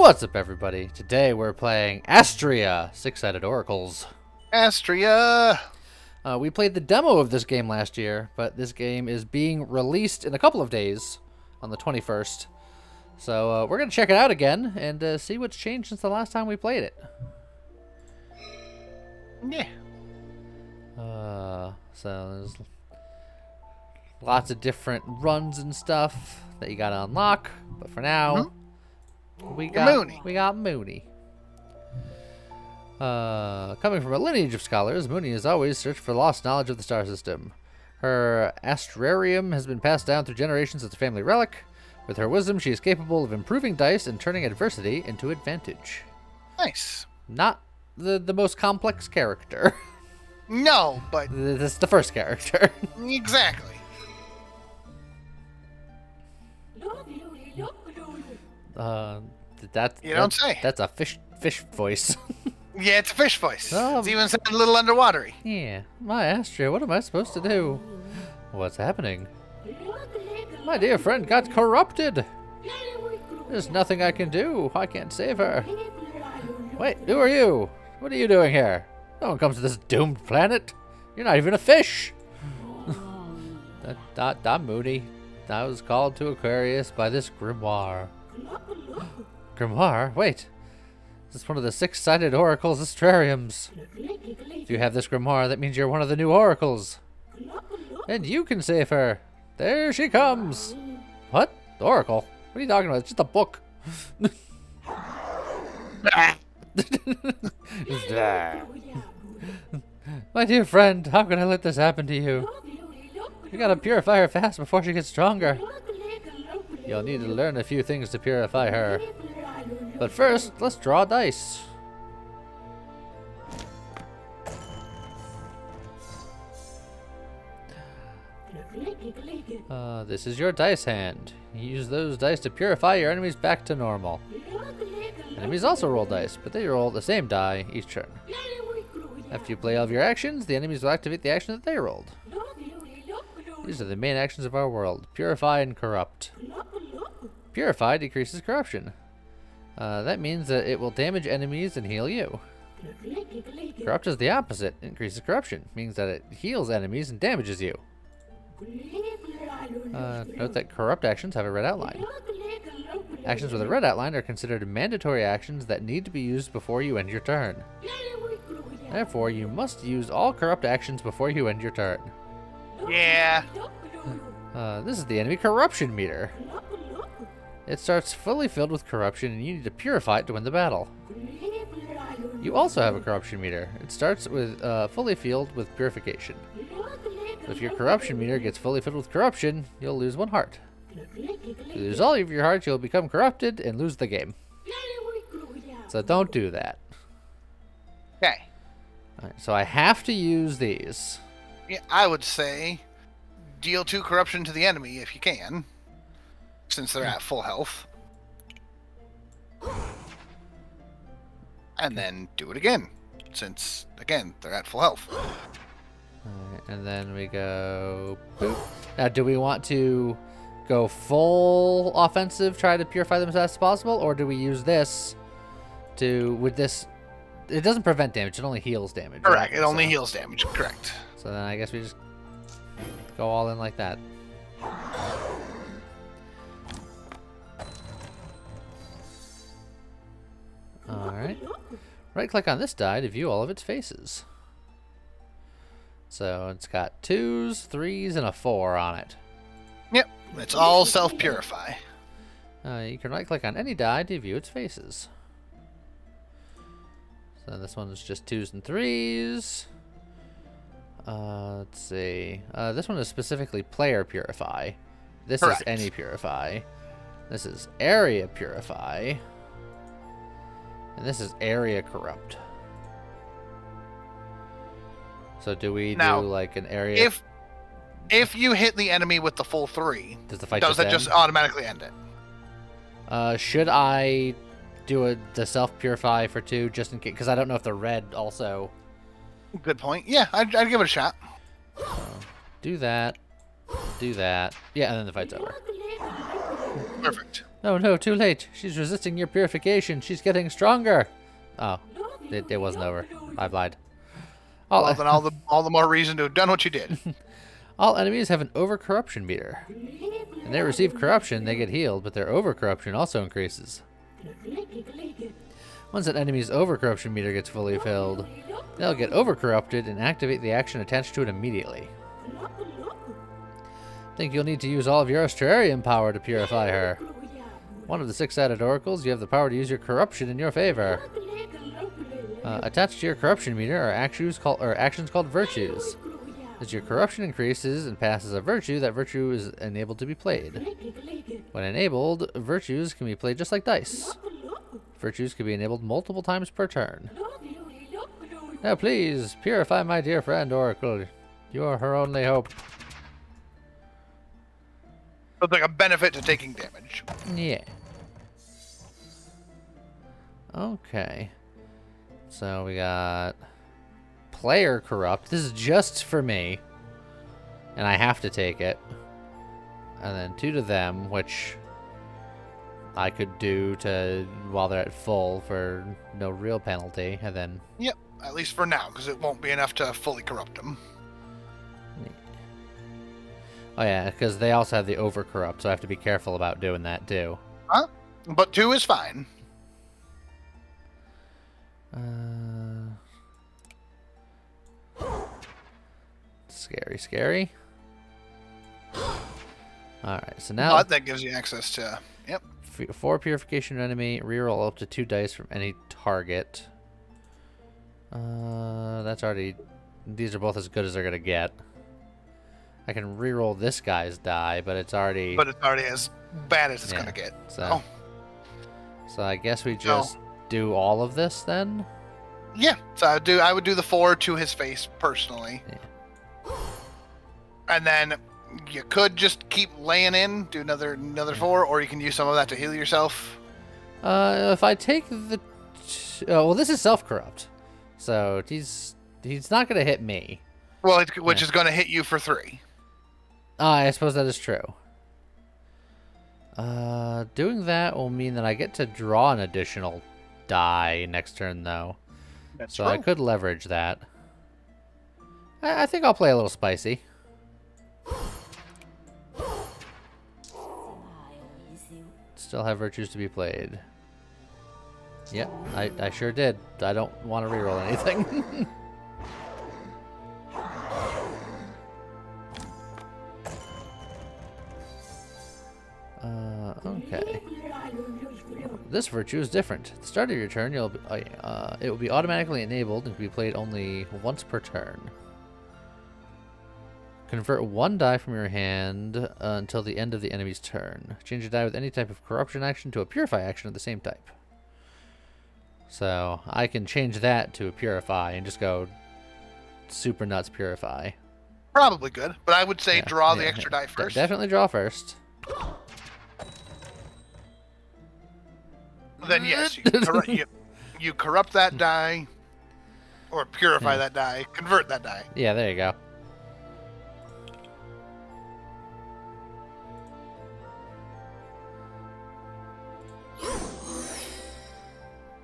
What's up, everybody? Today we're playing Astrea, Six-Sided Oracles. Astrea! We played the demo of this game last year, but this game is being released in a couple of days, on the 21st. So we're going to check it out again and see what's changed since the last time we played it. Yeah. So there's lots of different runs and stuff that you got to unlock, but for now... We got Mooney. Coming from a lineage of scholars, Mooney has always searched for lost knowledge of the star system. Her astrarium has been passed down through generations as a family relic. With her wisdom, she is capable of improving dice and turning adversity into advantage. Nice. Not the most complex character. No, but... This is the first character. Exactly. You don't say. That's a fish voice. Yeah, it's a fish voice. Oh. It's even sounding a little underwatery. Yeah. My Astrea, what am I supposed to do? What's happening? My dear friend got corrupted. There's nothing I can do. I can't save her. Wait, who are you? What are you doing here? No one comes to this doomed planet. You're not even a fish. I'm Mooney. I was called to Aquarius by this grimoire. Grimoire? Wait. This is one of the six-sided oracles astrariums. If you have this grimoire, that means you're one of the new oracles. And you can save her. There she comes. What? The oracle? What are you talking about? It's just a book. My dear friend, how can I let this happen to you? You gotta purify her fast before she gets stronger. You'll need to learn a few things to purify her. But first, let's draw dice. This is your dice hand. Use those dice to purify your enemies back to normal. Enemies also roll dice, but they roll the same die each turn. After you play all of your actions, the enemies will activate the action that they rolled. These are the main actions of our world: purify and corrupt. Purify decreases corruption. That means that it will damage enemies and heal you. Corrupt is the opposite. It increases corruption. Means that it heals enemies and damages you. Note that corrupt actions have a red outline. Actions with a red outline are considered mandatory actions that need to be used before you end your turn. Therefore, you must use all corrupt actions before you end your turn. Yeah. This is the enemy corruption meter. It starts fully filled with corruption, and you need to purify it to win the battle. You also have a corruption meter. It starts with fully filled with purification. If your corruption meter gets fully filled with corruption, you'll lose 1 heart. If you lose all of your hearts, you'll become corrupted and lose the game. So don't do that. Okay. Alright, so I have to use these. Yeah, I would say deal 2 corruption to the enemy if you can, since they're at full health. And then do it again, since, again, they're at full health. Alright, and then we go boop. Now, do we want to go full offensive, try to purify them as fast as possible, or do we use this to, with this, it doesn't prevent damage, it only heals damage. Correct, right? it only heals damage, correct. So then I guess we just go all in like that. Alright. Right-click on this die to view all of its faces. So it's got 2s, 3s, and a 4 on it. Yep, it's all self-purify. You can right-click on any die to view its faces. So this one is just 2s and 3s. Let's see. This one is specifically player purify. This Correct. is any purify. This is area purify. And this is area corrupt. So do we now, do like an area? If you hit the enemy with the full 3, does the fight does that just automatically end it? Should I do the self purify for 2 just in case? Because I don't know if the red also. Good point. Yeah, I'd give it a shot. Do that. Do that. Yeah, and then the fight's over. Perfect. No, no, too late. She's resisting your purification. She's getting stronger. Oh, it wasn't over. I lied. Well, then all the more reason to have done what you did. All enemies have an overcorruption meter. When they receive corruption, they get healed, but their overcorruption also increases. Once an enemy's overcorruption meter gets fully filled, they'll get overcorrupted and activate the action attached to it immediately. Think you'll need to use all of your Astrarian power to purify her. One of the 6-sided oracles, you have the power to use your corruption in your favor. Attached to your corruption meter are actions called virtues. As your corruption increases and passes a virtue, that virtue is enabled to be played. When enabled, virtues can be played just like dice. Virtues can be enabled multiple times per turn. Now please, purify my dear friend, Oracle. You are her only hope. Looks like a benefit to taking damage. Yeah. Okay. So we got player corrupt. This is just for me. And I have to take it. And then 2 to them, which I could do to while they're at full for no real penalty. And then... Yep, at least for now, because it won't be enough to fully corrupt them. Oh yeah, because they also have the overcorrupt, so I have to be careful about doing that too. Huh? But 2 is fine. Scary, scary. Alright, so now... But that gives you access to... Yep. 4 purification enemy, reroll up to 2 dice from any target. That's already... These are both as good as they're gonna get. I can reroll this guy's die, but it's already... But it's already as bad as it's gonna get. So I guess we just do all of this then? Yeah. So I would do the 4 to his face personally. Yeah. And then you could just keep laying in, do another 4, or you can use some of that to heal yourself. If I take the... well, this is self-corrupt. So he's not gonna hit me. Well, which is gonna hit you for 3. I suppose that is true. Doing that will mean that I get to draw an additional die next turn, though. That's so true. I could leverage that. I think I'll play a little spicy. Still have virtues to be played. Yep, I sure did. I don't want to reroll anything. Okay. This virtue is different. At the start of your turn, it will be automatically enabled and can be played only once per turn. Convert 1 die from your hand until the end of the enemy's turn. Change a die with any type of corruption action to a purify action of the same type. So I can change that to a purify and just go super nuts purify. Probably good, but I would say draw the extra die first. Definitely draw first. Then yes, you corrupt that die, or purify that die, convert that die. Yeah, there you go.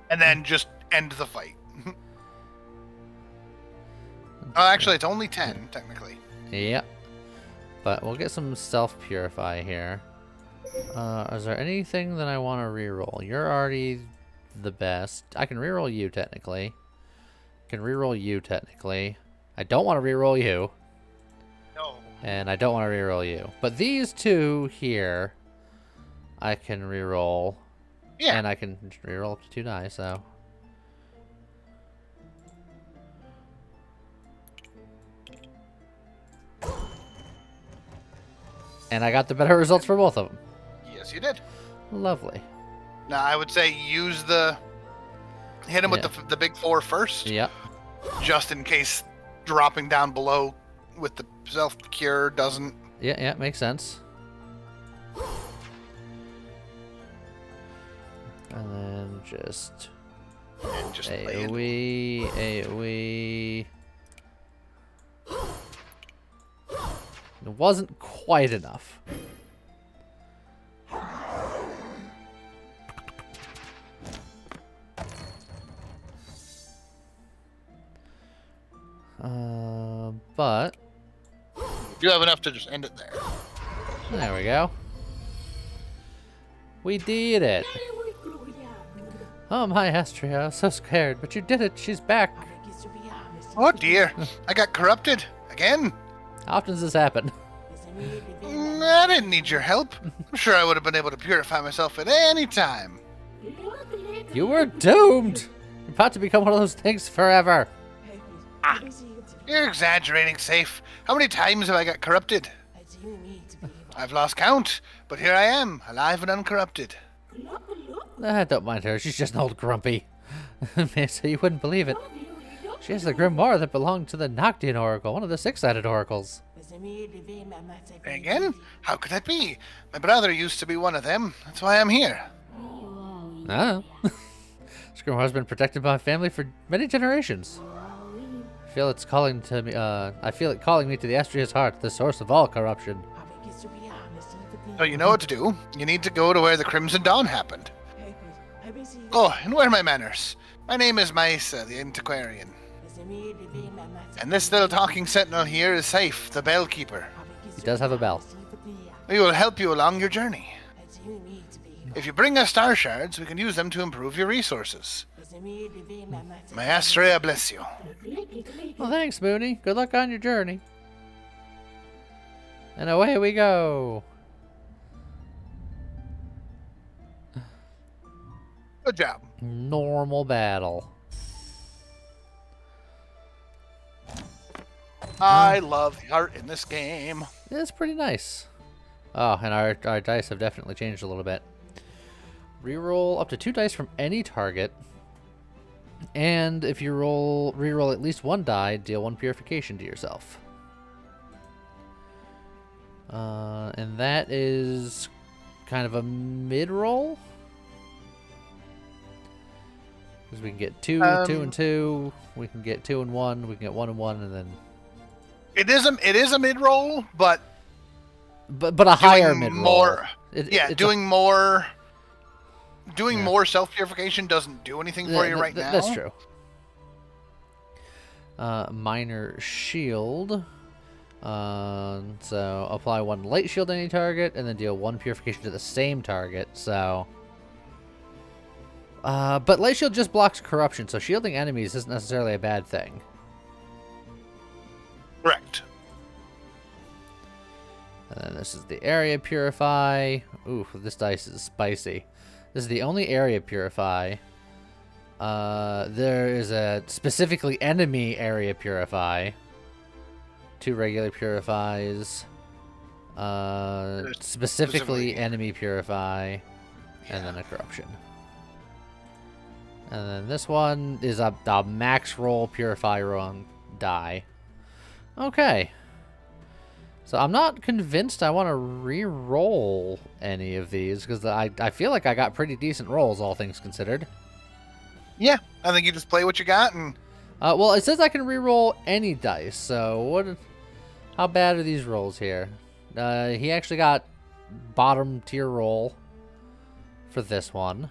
And then just end the fight. Actually, it's only 10, technically. Yep. But we'll get some self-purify here. Is there anything that I want to reroll? You're already the best. I can reroll you, technically. I can reroll you, technically. I don't want to reroll you. No. And I don't want to reroll you. But these 2 here, I can reroll. Yeah. And I can reroll up to 2 die, so... And I got the better results for both of them. Yes, you did. Lovely. Now, I would say use hit him with the big 4 first. Yep. Just in case dropping down below with the self-cure doesn't... Yeah, makes sense. And then just... AoE. It wasn't quite enough. but You have enough to just end it there. there we go. We did it. Oh my, Astrea, I was so scared, but you did it. She's back. Oh dear, I got corrupted again. How often does this happen? I didn't need your help. I'm sure I would have been able to purify myself at any time. You were doomed. You're about to become one of those things forever. You're exaggerating, Safe. How many times have I got corrupted? I've lost count, but here I am, alive and uncorrupted. Don't mind her. She's just an old grumpy. So you wouldn't believe it. She has the grimoire that belonged to the Noctian Oracle, one of the six-sided oracles. Again? How could that be? My brother used to be one of them. That's why I'm here. Oh. This grimoire's been protected by my family for many generations. I feel it's calling to me. I feel it calling me to the Astrea's heart, the source of all corruption. So you know what to do. You need to go to where the Crimson Dawn happened. Oh, and where are my manners? My name is Maisa, the Antiquarian. And this little talking sentinel here is Safe, the bellkeeper. He does have a bell. We will help you along your journey. If you bring us star shards, we can use them to improve your resources. May Astrea bless you. Well, thanks, Mooney. Good luck on your journey. And away we go. Good job. Normal battle. I love the art in this game. It's pretty nice. Oh, and our dice have definitely changed a little bit. Reroll up to 2 dice from any target. And if you reroll at least 1 die, deal 1 purification to yourself. And that is kind of a mid-roll. Because we can get 2, 2, and 2. We can get 2 and 1. We can get 1 and 1, and then... It is a mid-roll, but a higher mid-roll. Doing more self-purification doesn't do anything for you right now. That's true. Minor shield. So apply 1 light shield to any target, and then deal 1 purification to the same target. So, but light shield just blocks corruption, so shielding enemies isn't necessarily a bad thing. Correct. And then this is the area purify. Ooh, this dice is spicy. This is the only area purify. There is a specifically enemy area purify. 2 regular purifies. Specifically enemy purify. And then a corruption. And then this one is a max roll purify on die. Okay. So I'm not convinced I want to re-roll any of these, because I feel like I got pretty decent rolls, all things considered. Yeah, I think you just play what you got and... well, it says I can re-roll any dice, so how bad are these rolls here? He actually got bottom tier roll for this one.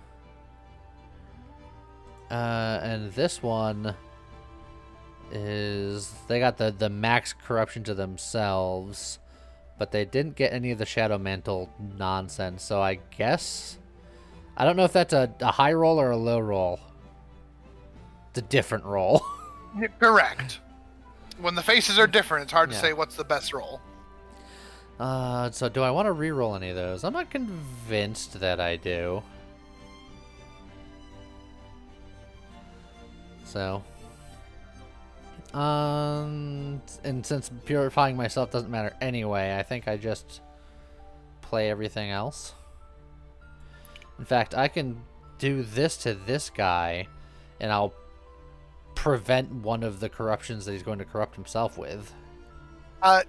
And this one is... They got the max corruption to themselves, but they didn't get any of the Shadow Mantle nonsense, so I guess... I don't know if that's a high roll or a low roll. It's a different roll. Correct. When the faces are different, it's hard to say what's the best roll. So do I want to re-roll any of those? I'm not convinced that I do. So... and since purifying myself doesn't matter anyway, I think I just play everything else. In fact, I can do this to this guy, and I'll prevent one of the corruptions that he's going to corrupt himself with.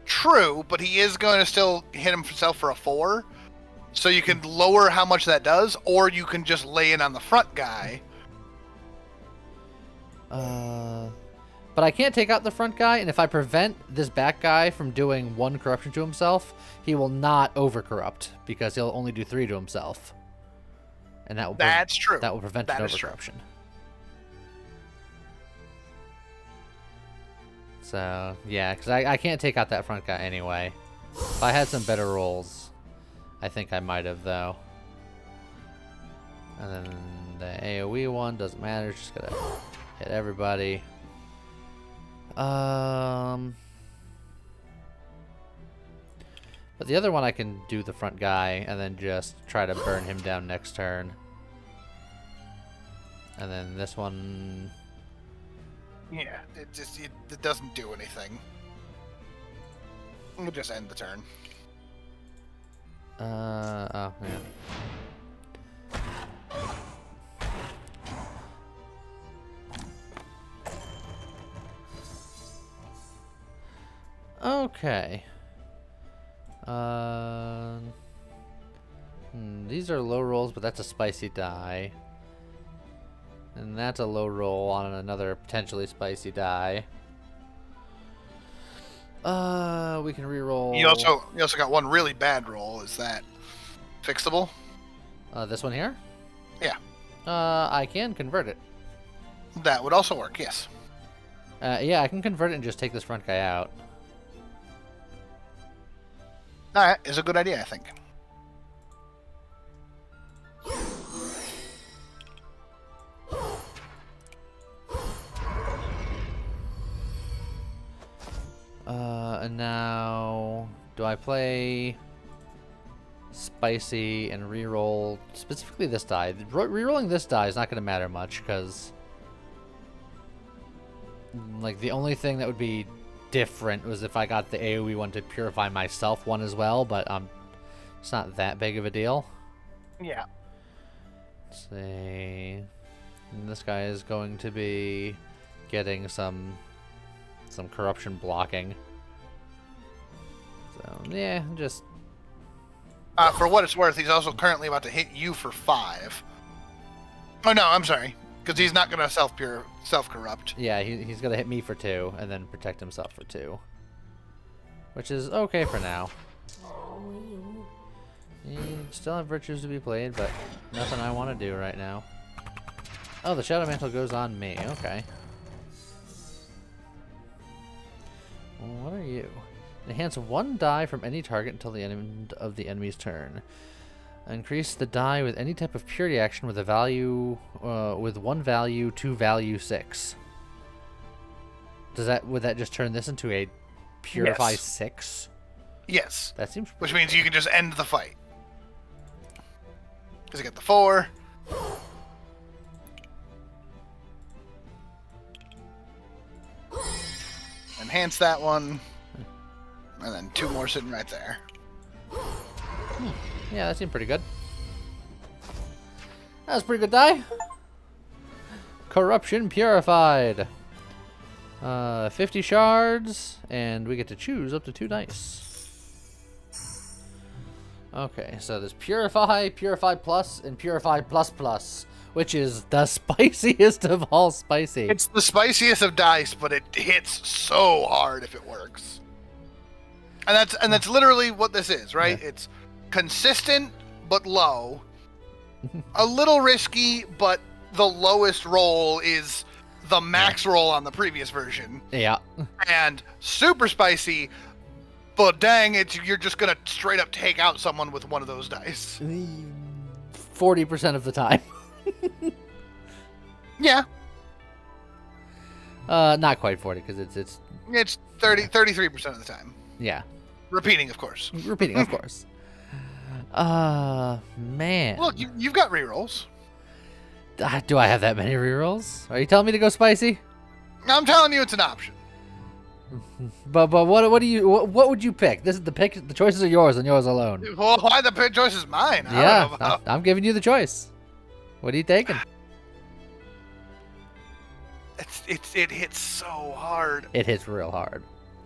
True, but he is going to still hit himself for a 4. So you can lower how much that does, or you can just lay in on the front guy. But I can't take out the front guy, and if I prevent this back guy from doing 1 corruption to himself, he will not over-corrupt, because he'll only do 3 to himself. And that will That's true. That will prevent an over-corruption. So, yeah, because I can't take out that front guy anyway. If I had some better rolls, I think I might have, though. And then the AoE one doesn't matter, just gotta hit everybody. But the other one I can do the front guy and then just try to burn him down next turn. And then this one... Yeah, it doesn't do anything. We'll just end the turn. Oh, yeah. Okay. These are low rolls, but that's a spicy die. And that's a low roll on another potentially spicy die. We can reroll. You also got one really bad roll. Is that fixable? This one here? Yeah. I can convert it. That would also work, yes. Yeah, I can convert it and just take this front guy out. Alright, is a good idea, I think. And now, do I play spicy and reroll specifically this die? Rerolling this die is not going to matter much because, like, the only thing that would be different was if I got the AoE one to purify myself one as well, but it's not that big of a deal. Yeah. Let's see. And this guy is going to be getting some corruption blocking. So, yeah, just... For what it's worth, he's also currently about to hit you for 5. Oh, no, I'm sorry. Because he's not going to self-corrupt. Yeah, he's going to hit me for 2, and then protect himself for 2. Which is okay for now. You still have virtues to be played, but nothing I want to do right now. Oh, the Shadow Mantle goes on me. Okay. What are you? Enhance 1 die from any target until the end of the enemy's turn. Increase the die with any type of purity action with a value, with 1 value, 2 value, 6. Would that just turn this into a purify 6? Yes. That seems. Which means you can just end the fight. Because you get the 4. Enhance that one. And then 2 more sitting right there. Yeah, that seemed pretty good. That was a pretty good die. Corruption purified. 50 shards, and we get to choose up to 2 dice. Okay, so there's Purify, Purify Plus, and Purify Plus Plus, which is the spiciest of all spicy. It's the spiciest of dice, but it hits so hard if it works. And that's literally what this is, right? Yeah. It's consistent but low. A little risky, but the lowest roll is the max roll on the previous version. Yeah. And super spicy, but dang, you're just gonna straight up take out someone with one of those dice. 40% of the time. Yeah. Not quite 40 because it's 33% of the time. Yeah. Repeating, of course. Repeating, of course. Man. Look, you've got rerolls. Do I have that many rerolls? Are you telling me to go spicy? I'm telling you, it's an option. But what would you pick? This is the pick. The choices are yours and yours alone. Well, why the choice is mine? Yeah, I'm giving you the choice. What are you taking? It hits so hard. It hits real hard.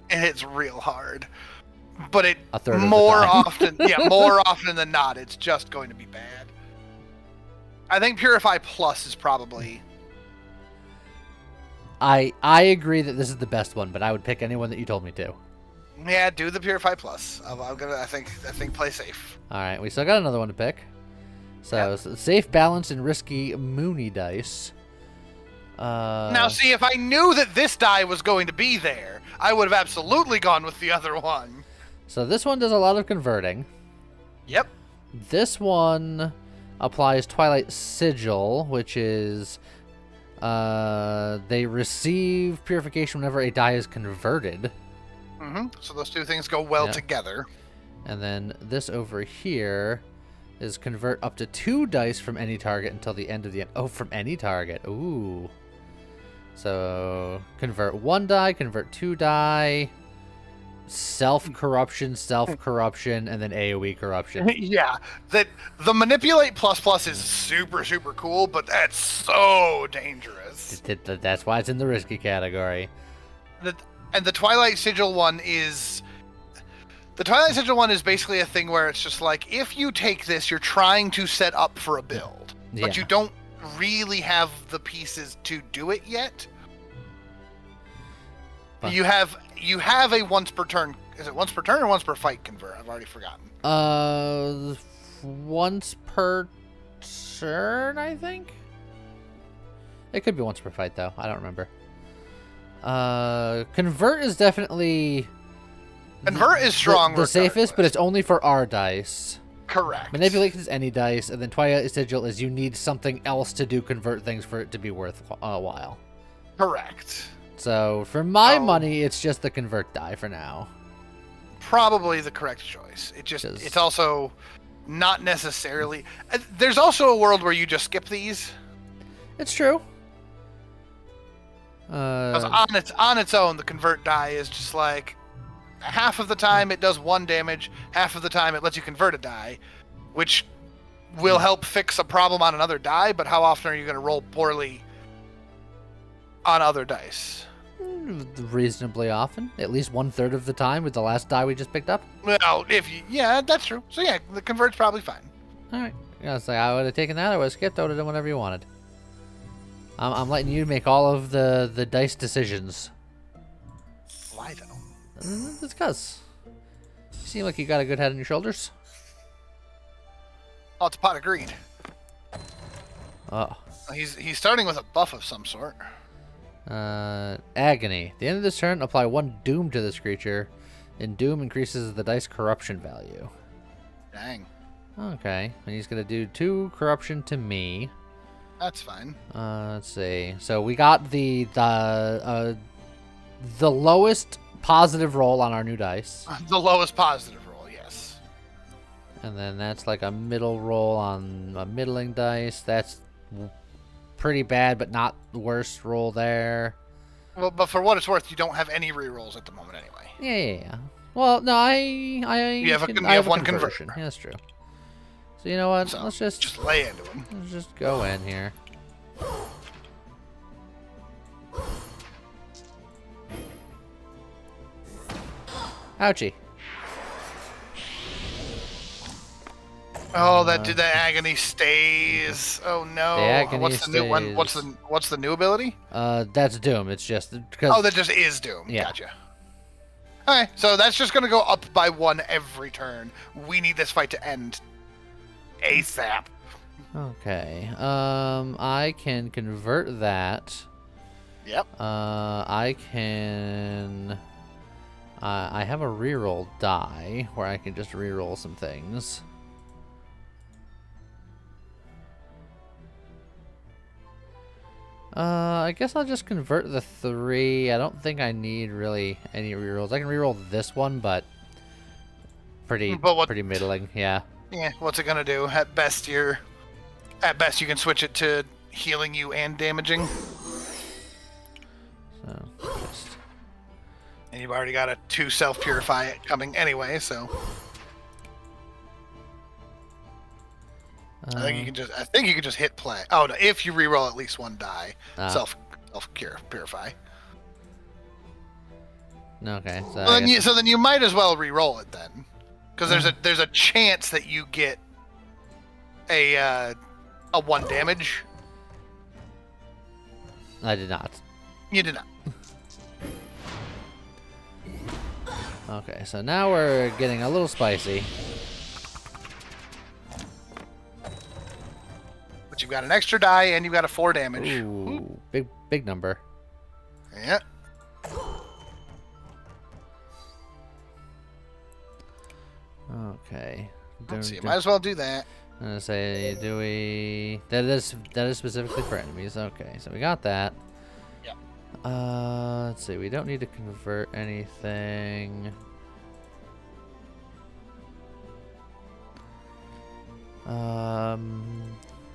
It hits real hard. But it a third more of the time. often, more often than not, it's just going to be bad. I think Purify Plus is probably. I agree that this is the best one, but I would pick anyone that you told me to. Yeah, do the Purify Plus. I think play safe. All right, we still got another one to pick. So, safe, balanced, and risky Mooney dice. Now, see, if I knew that this die was going to be there, I would have absolutely gone with the other one. So this one does a lot of converting. Yep. This one applies Twilight Sigil, which is they receive purification whenever a die is converted. So those two things go well together. And then this over here is convert up to 2 dice from any target until the end of the... Oh, from any target. Ooh. So convert 1 die, convert 2 die, self-corruption, and then AoE corruption. Yeah. The manipulate plus is super, super cool, but that's so dangerous. That's why it's in the risky category. And the Twilight Sigil one is... The Twilight Sigil one is basically a thing where it's just like, if you take this, you're trying to set up for a build, but you don't really have the pieces to do it yet. But you have a once per turn. Is it once per turn or once per fight convert? I've already forgotten. Once per turn, I think. It could be once per fight though. I don't remember. Convert is definitely... Convert is strong. The safest, but it's only for our dice. Correct. Manipulate is any dice, and then Twilight Sigil is you need something else to do convert things for it to be worth a while. Correct. So for my money, it's just the convert die for now. Probably the correct choice. It's also not necessarily. There's also a world where you just skip these. It's true. Because on its own, the convert die is just like, half of the time it does 1 damage, half of the time it lets you convert a die, which will help fix a problem on another die, but how often are you going to roll poorly on other dice? Reasonably often. At least 1/3 of the time with the last die we just picked up. Well, yeah, that's true. So yeah, the convert's probably fine. Alright. Yeah, so I would have taken that, I would have skipped, I would have done whatever you wanted. I'm letting you make all of the dice decisions. Why though? It's because you seem like you got a good head on your shoulders. Oh, it's a pot of greed. Oh. He's starting with a buff of some sort. Agony. At the end of this turn, apply 1 doom to this creature, and doom increases the dice corruption value. Dang. Okay, and he's gonna do 2 corruption to me. That's fine. Let's see. So we got the lowest positive roll on our new dice. The lowest positive roll, yes. And then that's like a middle roll on a middling dice. That's pretty bad, but not the worst roll there. Well, but for what it's worth, you don't have any rerolls at the moment anyway. Yeah. Well, no, you have 1 conversion. Yeah, that's true. So you know what? So let's just lay into him. Let's just go in here. Ouchie. Oh, that agony stays. Oh no. The agony what's the new one? What's the new ability? That's Doom. It's just because. Oh, that just is Doom. Yeah. Gotcha. Alright, so that's just gonna go up by 1 every turn. We need this fight to end ASAP. Okay. I can convert that. Yep. I can. I have a reroll die where I can just reroll some things. I guess I'll just convert the 3. I don't think I need really any rerolls. I can reroll this one, but pretty middling, yeah. Yeah, what's it gonna do? At best you can switch it to healing you and damaging. So just... And you've already got a 2 self-purify coming anyway, so I think you can just hit play. Oh no, if you reroll at least 1 die, purify. Okay. So then you might as well reroll it then, because there's a chance that you get a 1 damage. I did not. You did not. Okay, so now we're getting a little spicy. But you've got an extra die and you've got a 4 damage. Ooh. big number. Yeah. Okay. Let's see. Might as well do that. I'm gonna say, do we? That is specifically for enemies. Okay, so we got that. Yeah. Let's see. We don't need to convert anything.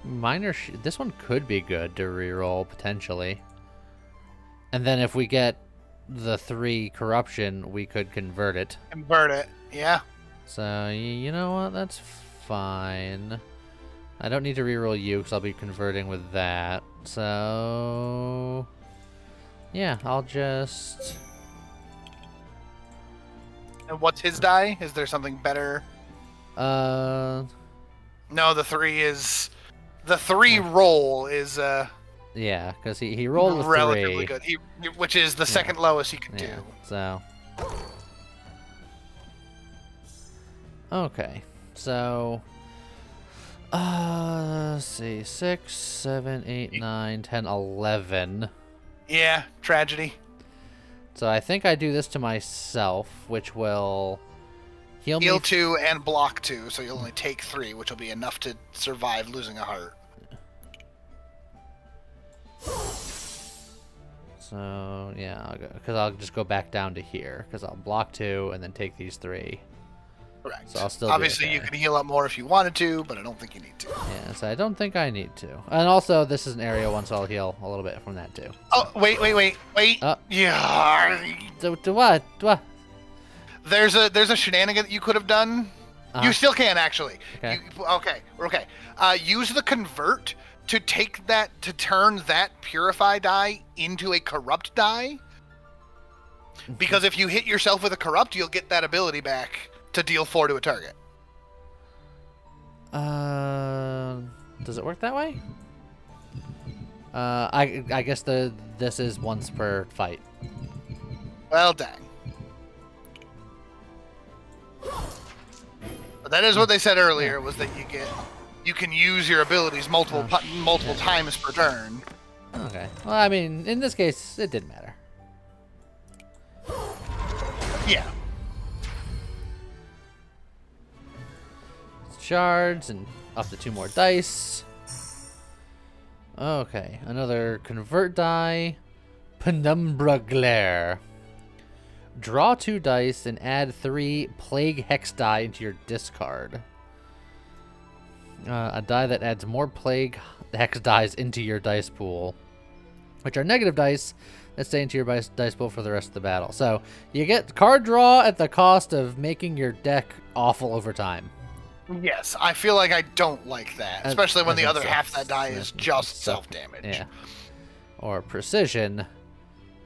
Minor. This one could be good to reroll potentially. And then if we get the 3 corruption, we could convert it. Convert it. Yeah. So you know what? That's fine. I don't need to reroll you because I'll be converting with that. So yeah, I'll just. And what's his die? Is there something better? No, the 3 is. The 3 roll is yeah, because he rolled with relatively 3. good. Which is the second lowest he can do. So. Okay, so. Let's see, 6, 7, 8, 9, 10, 11. Yeah, tragedy. So I think I do this to myself, which will heal me. Heal 2 and block 2, so you'll only take 3, which will be enough to survive losing a heart. So yeah, I'll just go back down to here because I'll block 2 and then take these 3. Correct. So I'll still obviously be okay. you can heal up more if you wanted to, but I don't think you need to. Yeah, so I don't think I need to. And also, this is an area one, so I'll heal a little bit from that too. Oh, wait. Yeah. To what? What? There's a shenanigan that you could have done. You still can actually. Okay. Okay. Use the convert to turn that purify die into a corrupt die. Because if you hit yourself with a corrupt, you'll get that ability back to deal 4 to a target. Does it work that way? I guess this is once per fight. Well, dang. But that is what they said earlier, was that you can use your abilities multiple times per turn. Okay. Well, I mean, in this case, it didn't matter. Yeah. Shards and up to 2 more dice. Okay, another convert die. Penumbra Glare. Draw 2 dice and add 3 plague hex die into your discard. A die that adds more plague hex dice into your dice pool, which are negative dice that stay into your dice pool for the rest of the battle. So you get card draw at the cost of making your deck awful over time. Yes, I feel like I don't like that, especially when the other half of that die is just self-damage. Yeah. Or precision.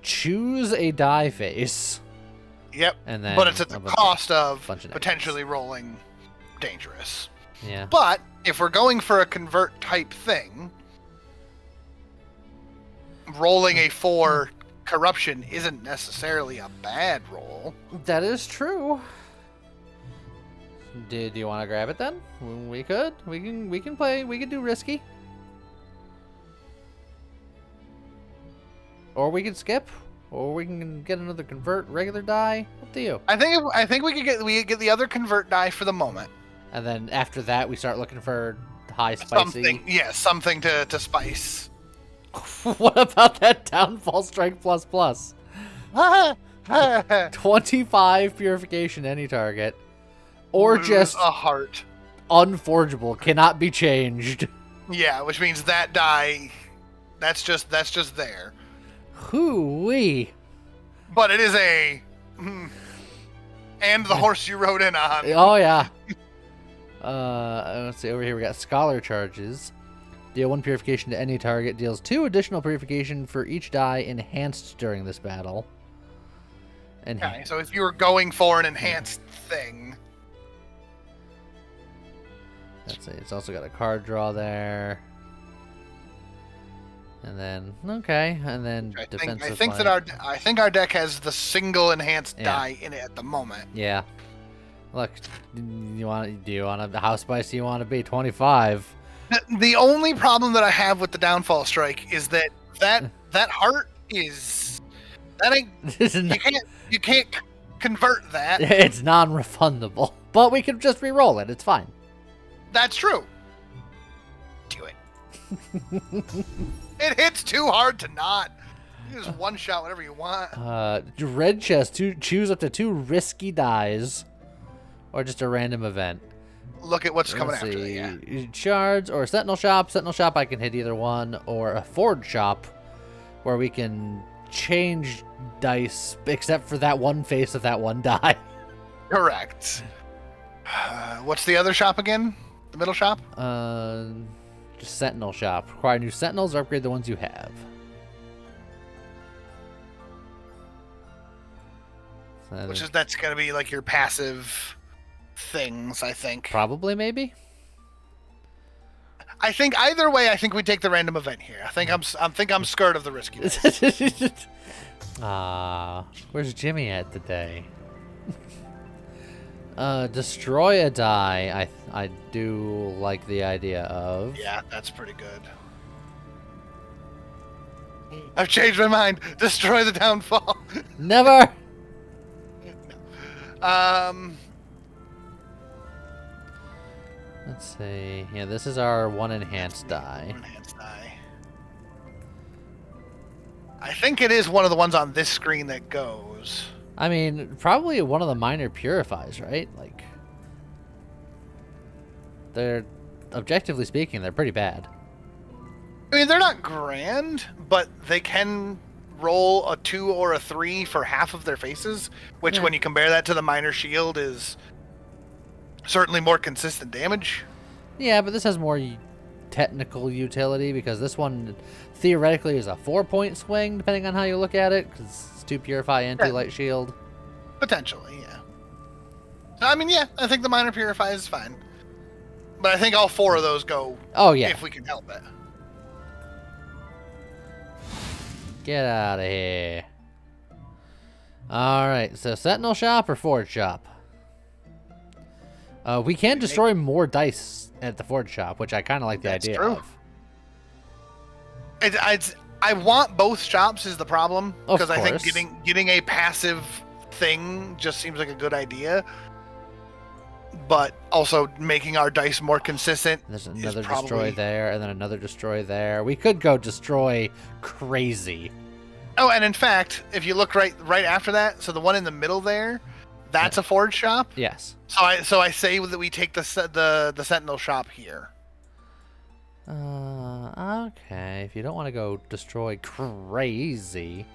Choose a die face. Yep, and then but it's at the cost of potentially potentially rolling dangerous. Yeah. But if we're going for a convert type thing, rolling a 4 corruption isn't necessarily a bad roll. That is true. Do you want to grab it then? We could. We can play. We could do risky. Or we can skip. Or we can get another convert regular die. Up to you. I think we could get the other convert die for the moment. And then after that, we start looking for high spicy. Something to spice. What about that downfall strike plus plus? 25 purification any target. Or just a heart. Unforgeable, cannot be changed. Yeah, which means that die, that's just there. Hoo-wee. But it is a... And the horse you rode in on. Oh, yeah. Let's see, over here we got Scholar Charges. Deal 1 purification to any target. Deals 2 additional purification for each die enhanced during this battle. Okay, so if you were going for an enhanced thing... Let's see, it's also got a card draw there. And then, okay, and then defensive. I think our deck has the single enhanced die in it at the moment. Yeah. Look, do you want a how spicy you want to be? 25. The only problem that I have with the downfall strike is that heart is that ain't you can't convert that. It's non-refundable, but we can just re-roll it. It's fine. That's true. Do it. It hits too hard to not. You just one shot whatever you want. Red chest. Choose up to 2 risky dies, or just a random event. Look at what's coming Let's after see. that. Yeah. Shards or Sentinel Shop. Sentinel Shop, I can hit either one, or a Forge Shop, where we can change dice, except for that one face of that one die. Correct. What's the other shop again? The middle shop? Just Sentinel Shop. Acquire new Sentinels or upgrade the ones you have. So That's going to be like your passive things, I think. Probably, maybe. I think either way, I think we take the random event here. I think I'm scared of the riskiness. Where's Jimmy at today? Destroy a die. I do like the idea of. Yeah, that's pretty good. I've changed my mind. Destroy the downfall. Never. Let's see. Yeah, this is our one enhanced die. I think it is one of the ones on this screen that goes. I mean, probably one of the minor purifies, right? Like, they're, objectively speaking, they're pretty bad. I mean, they're not grand, but they can roll a 2 or a 3 for half of their faces, which when you compare that to the minor shield is certainly more consistent damage. Yeah, but this has more technical utility because this one theoretically is a 4-point swing, depending on how you look at it, because it's 2 purify and 2 light shield. Potentially, yeah. I mean, yeah, I think the minor purify is fine. But I think all 4 of those go if we can help it. Get out of here. Alright, so Sentinel Shop or Forge Shop? We can destroy more dice at the Forge Shop, which I kind of like the idea of. I want both shops is the problem, because I think getting a passive thing just seems like a good idea. But also making our dice more consistent. There's another destroy there, and then another destroy there. We could go destroy crazy. Oh, and in fact, if you look right after that, so the one in the middle there, that's a Forge Shop. Yes. So I say that we take the Sentinel Shop here. Okay. If you don't want to go destroy crazy,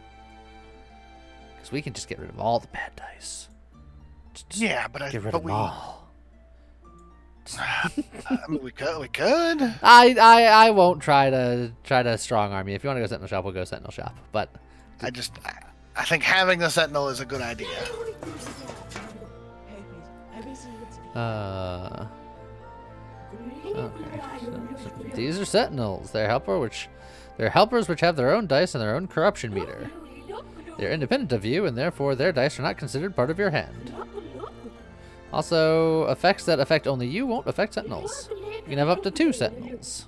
because we can just get rid of all the bad dice. Yeah, but get rid of them all. I mean, we could. I won't try to strong arm you. If you want to go Sentinel Shop, we'll go Sentinel Shop. But I think having the Sentinel is a good idea. Okay. So these are Sentinels. They're helpers which have their own dice and their own corruption meter. They're independent of you, and therefore their dice are not considered part of your hand. Also, effects that affect only you won't affect Sentinels. You can have up to 2 Sentinels.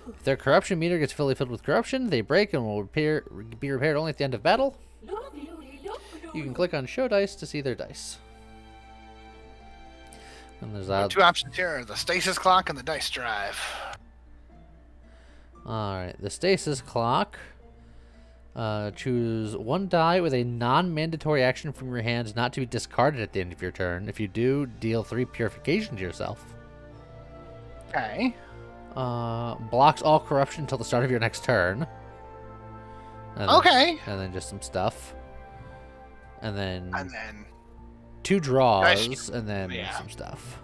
If their corruption meter gets fully filled with corruption, they break and will be repaired only at the end of battle. You can click on Show Dice to see their dice. And there's 2 options here: the stasis clock and the dice drive. Alright, the stasis clock. Choose 1 die with a non-mandatory action from your hands not to be discarded at the end of your turn. If you do, deal 3 purification to yourself. Okay. Blocks all corruption until the start of your next turn. And then just some stuff. And then 2 draws, and then some stuff.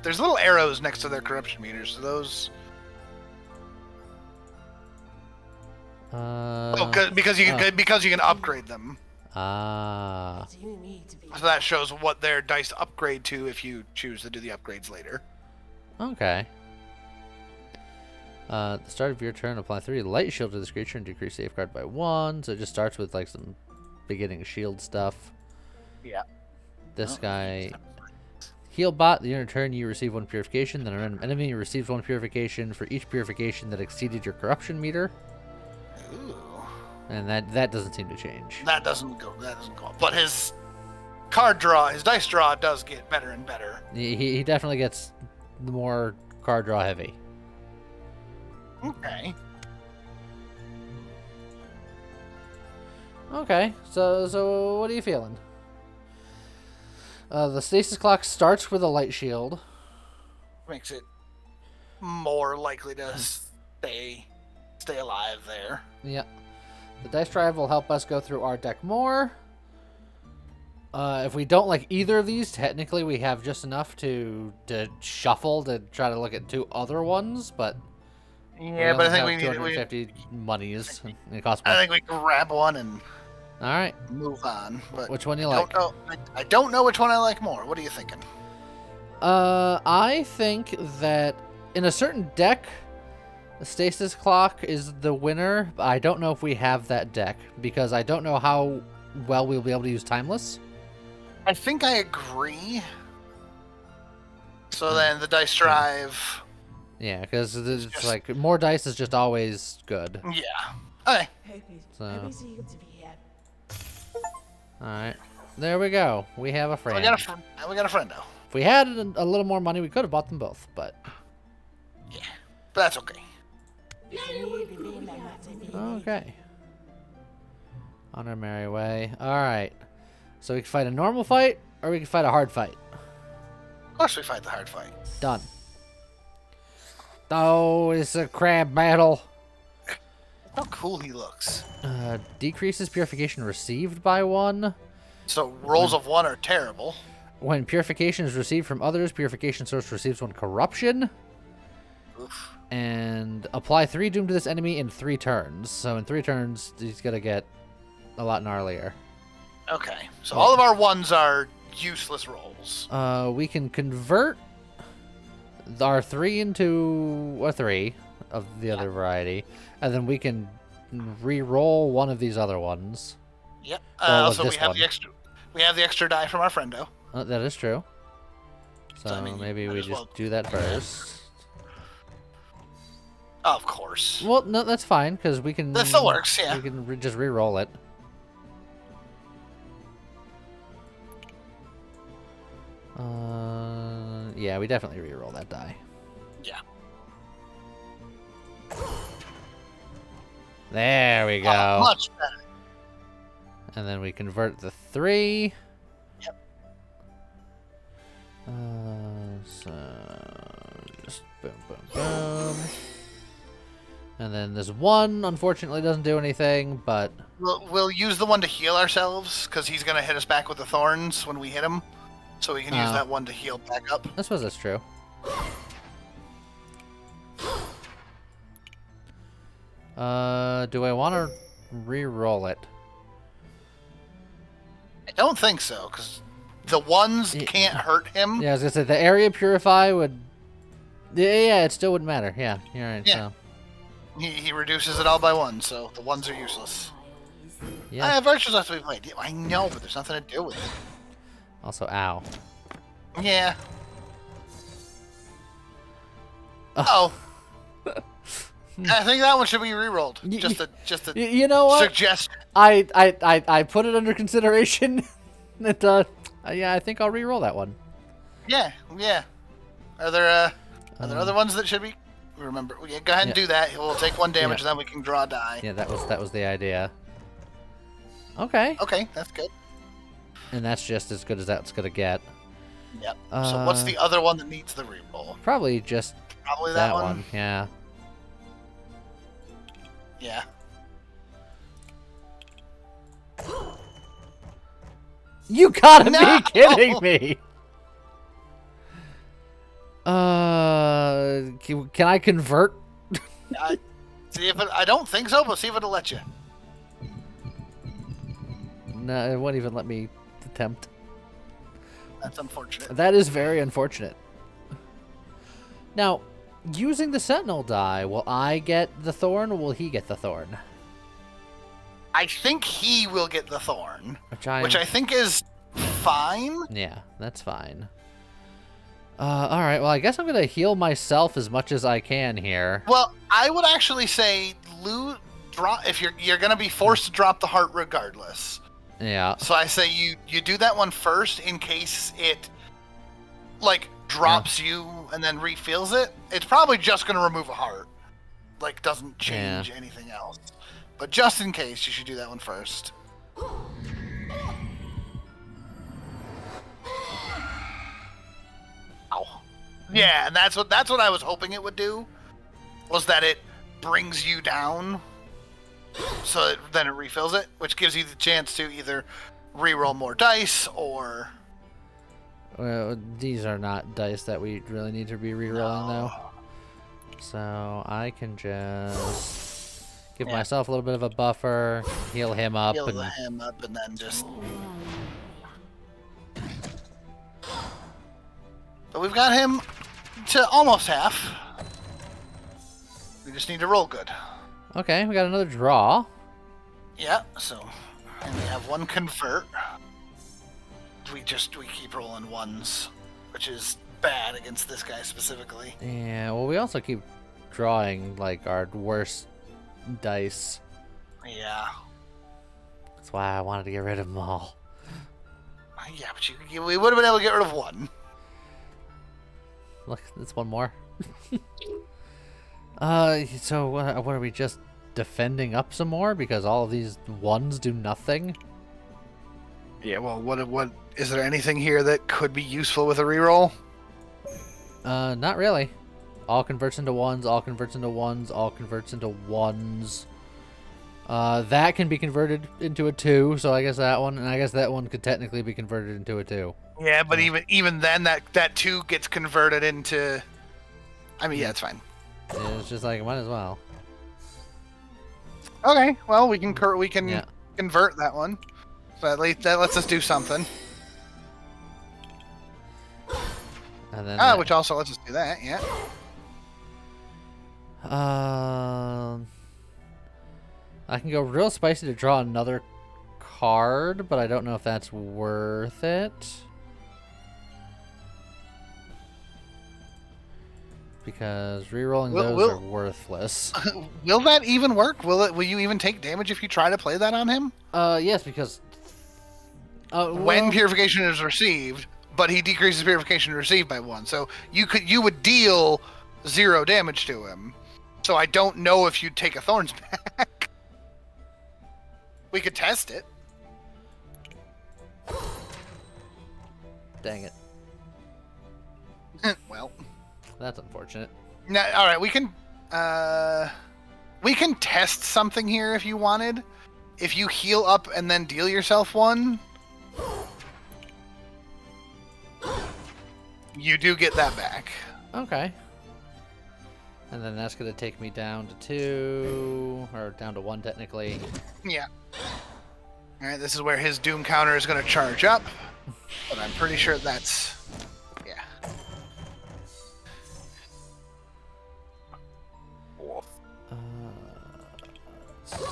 There's little arrows next to their corruption meters. So those. Because you can upgrade them. So that shows what their dice upgrade to if you choose to do the upgrades later. Okay. At the start of your turn, apply 3 light shield to this creature and decrease safeguard by 1. So it just starts with like some beginning shield stuff. Yeah. This guy, Heal bot. In your turn, you receive 1 purification. Then an enemy receives 1 purification for each purification that exceeded your corruption meter. Ooh. And that doesn't seem to change. That doesn't go up. But his card draw, his dice draw does get better and better. He definitely gets more card draw heavy. Okay. Okay, so what are you feeling? The stasis clock starts with a light shield. Makes it more likely to stay alive there. Yeah. The dice drive will help us go through our deck more. If we don't like either of these, technically we have just enough to shuffle to try to look at 2 other ones, but yeah, but I think we need 250 monies. It costs I think we grab one and all right, move on. But which one you like? I don't know which one I like more. What are you thinking? I think that in a certain deck, the stasis clock is the winner. But I don't know if we have that deck because I don't know how well we'll be able to use timeless. I think I agree. So then the dice drive. Yeah, because it's just like more dice is just always good. Yeah. Okay. So. All right, there we go. We have a friend. We got a friendo. If we had a little more money, we could have bought them both, but yeah, but that's okay. Okay. On our merry way. All right. So we can fight a normal fight, or we can fight a hard fight. Of course, we fight the hard fight. Done. Oh, it's a crab battle. How cool he looks. Decreases purification received by 1. So rolls of 1 are terrible. When purification is received from others, purification source receives 1 corruption. Oof. And apply 3 doom to this enemy in 3 turns. So in 3 turns, he's gonna get a lot gnarlier. Okay, so all of our 1s are useless rolls. We can convert our 3 into a 3 of the other variety, and then we can re-roll one of these other ones. Yep. Also, we have the extra die from our friendo. That is true. So I mean, maybe we just do that first. Of course. Well, no, that's fine because we can. That still works. Yeah. We can just re-roll it. Yeah, we definitely re-roll that die. Yeah. There we go. Much better. And then we convert the 3. Yep. So just boom, boom, boom. And then this 1, unfortunately, doesn't do anything, but we'll use the 1 to heal ourselves because he's gonna hit us back with the thorns when we hit him. So we can use that 1 to heal back up. I suppose that's true. Do I want to re-roll it? I don't think so, because the 1s can't hurt him. Yeah, I was gonna say the area purify would. Yeah, it still wouldn't matter. Yeah, you're right. Yeah. So. He reduces it all by 1, so the 1s are useless. Yeah. I have virtues left to be played. I know, but there's nothing to do with it. Also, ow. Yeah. Oh. I think that one should be re-rolled. Just a you know what? Suggest. I put it under consideration. Yeah, I think I'll re-roll that one. Yeah. Are there other ones that should be? Remember, go ahead and do that. We'll take 1 damage, and then we can draw a die. Yeah, that was the idea. Okay. Okay, that's good. And that's just as good as that's gonna get. Yep. So what's the other one that needs the re-roll? Probably just that one. Yeah. Yeah. You gotta be kidding me! Can I convert? See if I don't think so, but see if it'll let you. No, it won't even let me attempt. That's unfortunate. That is very unfortunate. Now, using the Sentinel die, will I get the thorn or will he get the thorn? I think he will get the thorn, which I think is fine. Yeah, that's fine. Alright, well, I guess I'm gonna heal myself as much as I can here. Well, I would actually say drop if you're gonna be forced to drop the heart regardless. Yeah. So I say you do that one first in case it like drops you and then refills it. It's probably just gonna remove a heart. Like doesn't change anything else. But just in case, you should do that one first. Ow. Yeah, and that's what I was hoping it would do. Was that it brings you down, so then it refills it, which gives you the chance to either re-roll more dice or. Well, these are not dice that we really need to be re-rolling though. So I can just give myself a little bit of a buffer, heal him up, and then just. But we've got him to almost half. We just need to roll good. Okay, we got another draw. Yeah, so and we have one convert. We keep rolling ones, which is bad against this guy specifically. Yeah, well, we also keep drawing like our worst dice. Yeah. That's why I wanted to get rid of them all. Yeah, but we would have been able to get rid of one. Look, that's one more. So what are we just defending up some more because all of these ones do nothing? Yeah, well, what is there anything here that could be useful with a reroll? Not really. All converts into ones, all converts into ones, all converts into ones. That can be converted into a 2, so I guess that one, and I guess that one could technically be converted into a 2. Yeah, but even then, that 2 gets converted into. I mean, yeah, it's fine. Yeah, it's just like might as well. Okay, well we can convert that one. So at least that lets us do something. And then which also lets us do that. Yeah. I can go real spicy to draw another card, but I don't know if that's worth it. Because re-rolling those are worthless. Will that even work? Will you even take damage if you try to play that on him? Yes, because when purification is received, but he decreases purification received by 1, so you would deal 0 damage to him. So I don't know if you'd take a Thorns back. We could test it. Dang it. Well. That's unfortunate. Now, all right, we can test something here if you wanted. If you heal up and then deal yourself 1, you do get that back. Okay. And then that's going to take me down to 2, or down to 1 technically. Yeah. All right, this is where his Doom counter is going to charge up, but I'm pretty sure that's. Let's see.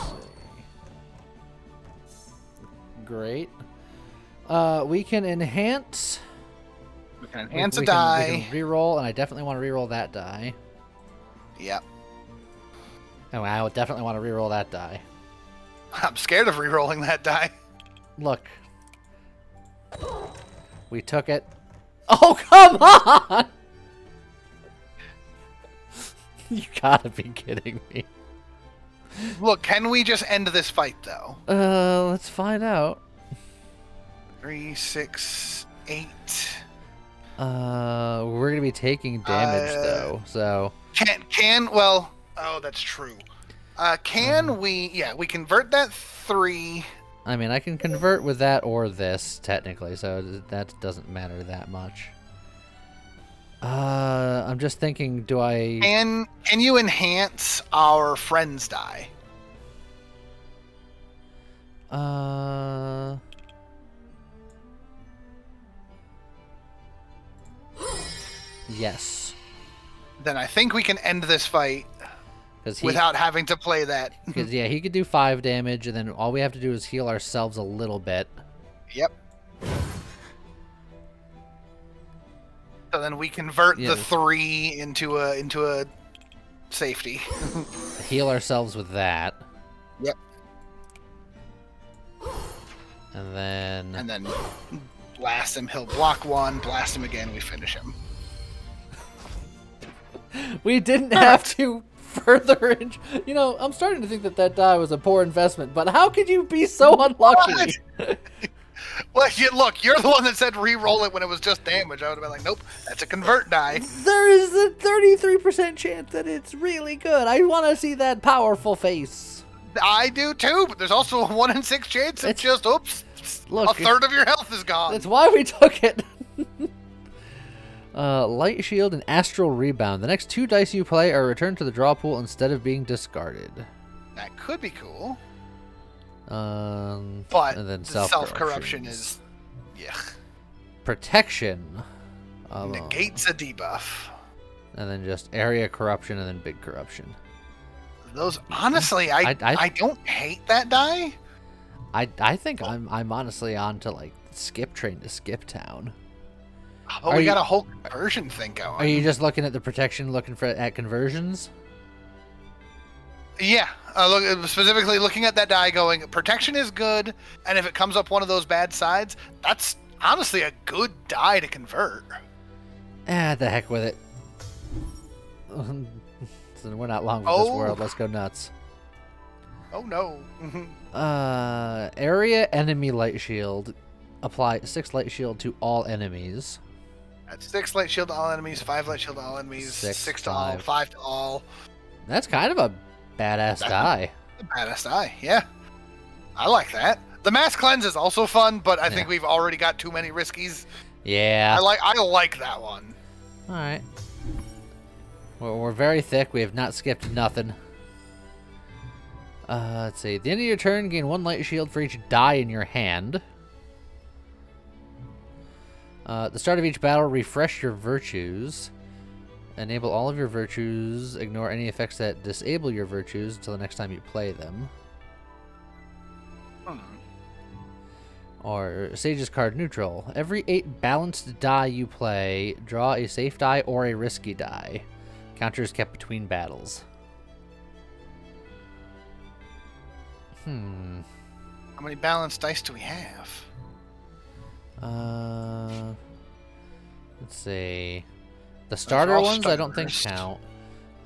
Great. We can enhance. We can enhance a die. We can reroll, and I definitely want to reroll that die. Yep. Anyway, I would definitely want to reroll that die. I'm scared of rerolling that die. Look. We took it. Oh, come on! You gotta be kidding me. Look, can we just end this fight, though? Let's find out. 3, 6, 8. We're gonna be taking damage, though, so... Well... Oh, that's true. Can we... Yeah, we convert that 3... I mean, I can convert with that or this, technically, so that doesn't matter that much. I'm just thinking, do I... Can you enhance our friend's die? Yes. Then I think we can end this fight without having to play that. Because, yeah, he could do 5 damage, and then all we have to do is heal ourselves a little bit. Yep. So then we convert the 3 into a safety. Heal ourselves with that. Yep. And then blast him. He'll block 1. Blast him again. We finish him. We didn't have to further. You know, I'm starting to think that die was a poor investment. But how could you be so unlucky? Well, look, you're the one that said re-roll it when it was just damage. I would have been like, nope, that's a convert die. There is a 33% chance that it's really good. I want to see that powerful face. I do too, but there's also a 1 in 6 chance it's just, oops, look, a third of your health is gone. That's why we took it. Light Shield and Astral Rebound. The next 2 dice you play are returned to the draw pool instead of being discarded. That could be cool. But and then self-corruption is, yeah. Protection. Negates a debuff. And then just area corruption and then big corruption. Those, honestly, I don't hate that die. I think I'm honestly on to like skip train to skip town. Oh, we got a whole conversion thing going. Are you just looking at the protection, looking at conversions? Yeah, specifically looking at that die going, protection is good, and if it comes up one of those bad sides, that's honestly a good die to convert. The heck with it. We're not long with this world. Let's go nuts. Oh, no. Area enemy light shield. Apply 6 light shield to all enemies. That's 6 light shield to all enemies, 5 light shield to all enemies, 6 to all, 5 to all. That's kind of a badass die. A badass die, yeah. I like that. The mass cleanse is also fun, but I think we've already got too many riskies. Yeah. I like that one. All right. We're very thick. We have not skipped nothing. Let's see. At the end of your turn, gain 1 light shield for each die in your hand. At the start of each battle, refresh your virtues. Enable all of your virtues. Ignore any effects that disable your virtues until the next time you play them. Or Sage's card neutral. Every 8 balanced die you play, draw a safe die or a risky die. Counter is kept between battles. How many balanced dice do we have? Let's see. The starter ones I don't think count.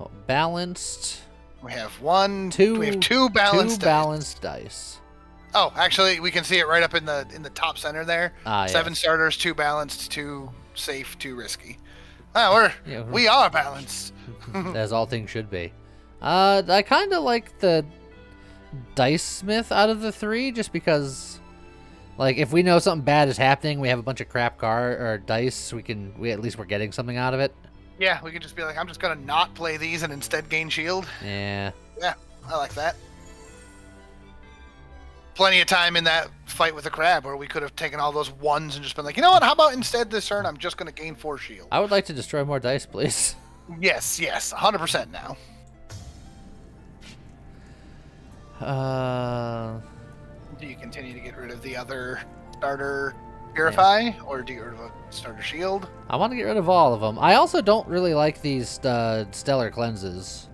Oh, balanced. We have 1, 2. We have 2 balanced. 2 balanced dice. Oh, actually, we can see it right up in the top center there. 7 starters, 2 balanced, 2 safe, 2 risky. We are balanced. As all things should be. I kind of like the Dice Smith out of the 3, just because, like, if we know something bad is happening, we have a bunch of crap card or dice. We at least we're getting something out of it. Yeah, we can just be like, I'm just gonna not play these and instead gain shield. Yeah. Yeah, I like that. Plenty of time in that fight with the crab where we could have taken all those 1s and just been like, you know what? How about instead this turn I'm just gonna gain 4 shield. I would like to destroy more dice, please. Yes, 100% now. Do you continue to get rid of the other starter purify, or do you get rid of a starter shield? I want to get rid of all of them. I also don't really like these stellar cleanses.